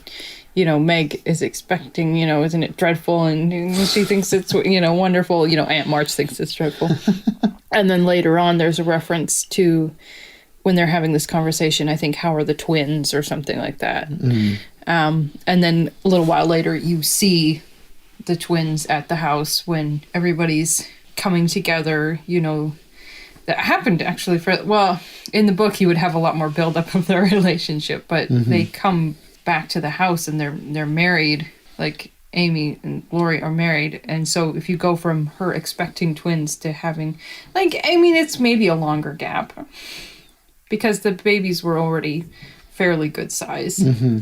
Meg is expecting, isn't it dreadful? And she thinks it's, wonderful. Aunt March thinks it's dreadful. And then later on, there's a reference to when they're having this conversation, I think, how are the twins or something like that. Mm. And then a little while later, you see the twins at the house when everybody's coming together, that happened actually in the book, you would have a lot more buildup of their relationship, but they come back to the house and they're married, like Amy and Laurie are married. And so if you go from her expecting twins to having, it's maybe a longer gap because the babies were already fairly good size. Mm-hmm.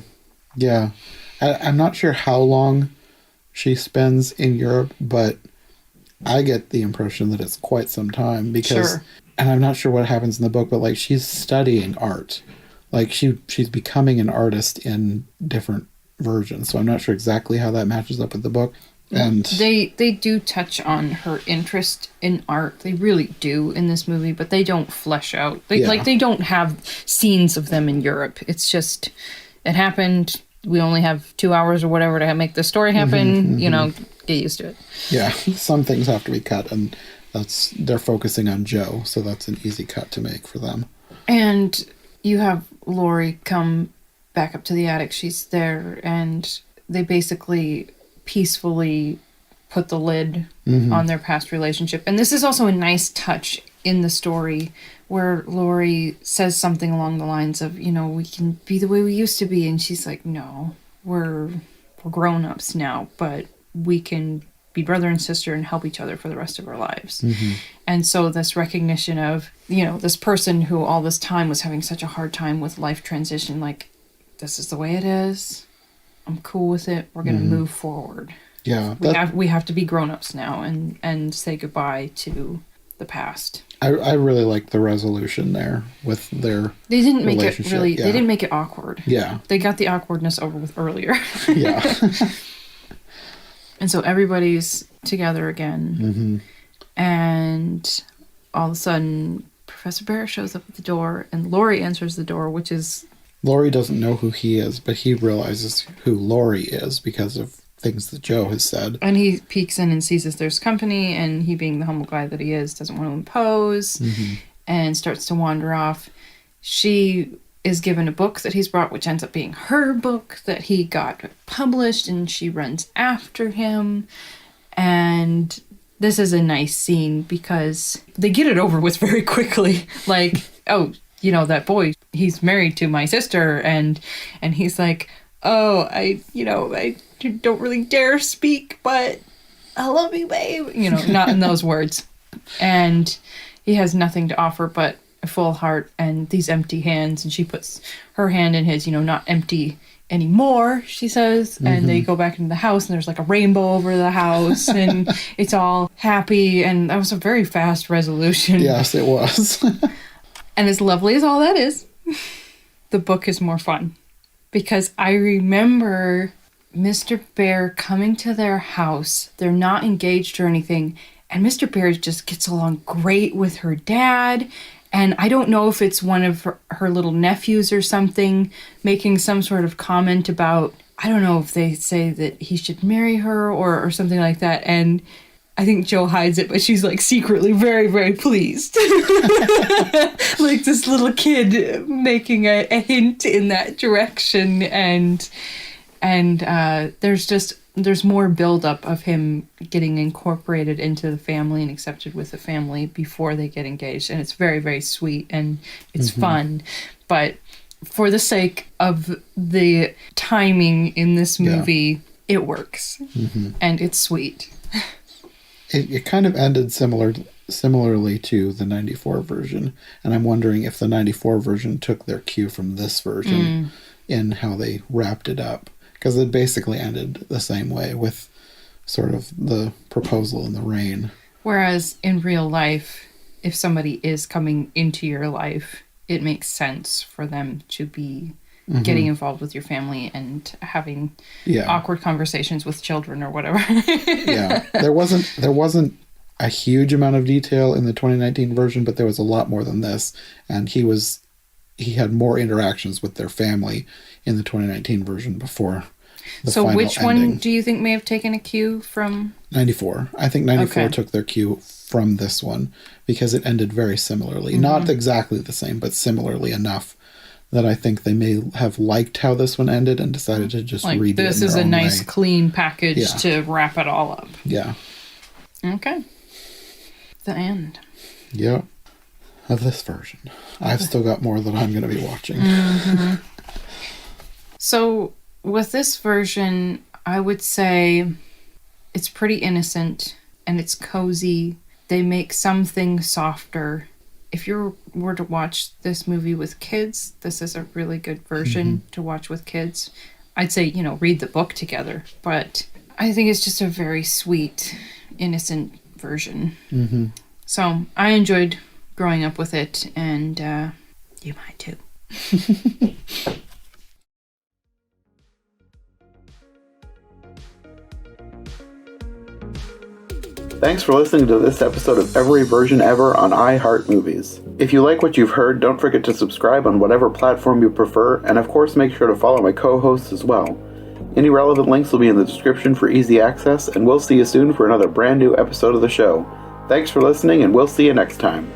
Yeah. I'm not sure how long she spends in Europe, but I get the impression that it's quite some time because, and I'm not sure what happens in the book, but she's studying art. She's becoming an artist in different versions. So I'm not sure exactly how that matches up with the book. And they do touch on her interest in art. They really do in this movie, but they don't flesh out. They don't have scenes of them in Europe. It's just, it happened. We only have 2 hours or whatever to make the story happen. Get used to it. Yeah, some things have to be cut, and they're focusing on Joe, so that's an easy cut to make for them. And you have Laurie come back up to the attic. She's there, and they basically peacefully put the lid on their past relationship. And this is also a nice touch in the story where Laurie says something along the lines of, we can be the way we used to be. And she's like, no, we're grown-ups now, but we can be brother and sister and help each other for the rest of our lives. Mm-hmm. And so this recognition of, this person who all this time was having such a hard time with life transition, this is the way it is. I'm cool with it. We're going to move forward. Yeah. We have to be grown-ups now and say goodbye to the past. I really like the resolution there with their They didn't make it really, they didn't make it awkward. Yeah. They got the awkwardness over with earlier. Yeah. And so everybody's together again. Mm-hmm. And all of a sudden, Professor Bhaer shows up at the door, and Laurie answers the door, which is... Laurie doesn't know who he is, but he realizes who Laurie is because of things that Joe has said. And he peeks in and sees that there's company, and he, being the humble guy that he is, doesn't want to impose, and starts to wander off. She is given a book that he's brought, which ends up being her book that he got published, and she runs after him. And this is a nice scene because they get it over with very quickly. That boy, he's married to my sister, and he's like, oh, I don't really dare speak, but I love you, babe. Not in those words. And he has nothing to offer but a full heart and these empty hands. And she puts her hand in his, not empty anymore, she says. Mm-hmm. And they go back into the house, and there's a rainbow over the house, and it's all happy. And that was a very fast resolution. Yes, it was. And as lovely as all that is, the book is more fun. Because I remember Mr. Bhaer coming to their house. They're not engaged or anything. And Mr. Bhaer just gets along great with her dad. And I don't know if it's one of her little nephews or something making some sort of comment about, I don't know if they say that he should marry her or something like that. And I think Joe hides it, but she's like secretly very, very pleased. Like this little kid making a hint in that direction. And there's more buildup of him getting incorporated into the family and accepted with the family before they get engaged. And it's very, very sweet and it's fun. But for the sake of the timing in this movie, it works. And it's sweet. It kind of ended similarly to the 94 version. And I'm wondering if the 94 version took their cue from this version in how they wrapped it up. Because it basically ended the same way with sort of the proposal in the rain. Whereas in real life, if somebody is coming into your life, it makes sense for them to be getting involved with your family and having awkward conversations with children or whatever. There wasn't a huge amount of detail in the 2019 version, but there was a lot more than this. And he had more interactions with their family in the 2019 version before the final which ending. one do you think may have taken a cue from? 94. I think 94 took their cue from this one because it ended very similarly. Not exactly the same, but similarly enough that I think they may have liked how this one ended and decided to just redo it. This is a nice, clean package to wrap it all up. Yeah. Okay. The end. Yeah. Of this version. I've still got more that I'm going to be watching. So, with this version, I would say it's pretty innocent and it's cozy. They make some things softer. If you were to watch this movie with kids, this is a really good version to watch with kids. I'd say, read the book together. But I think it's just a very sweet, innocent version. So, I enjoyed growing up with it, and you might too. Thanks for listening to this episode of Every Version Ever on iHeart Movies. If you like what you've heard, don't forget to subscribe on whatever platform you prefer, and of course make sure to follow my co-hosts as well. Any relevant links will be in the description for easy access, and we'll see you soon for another brand new episode of the show. Thanks for listening, and we'll see you next time.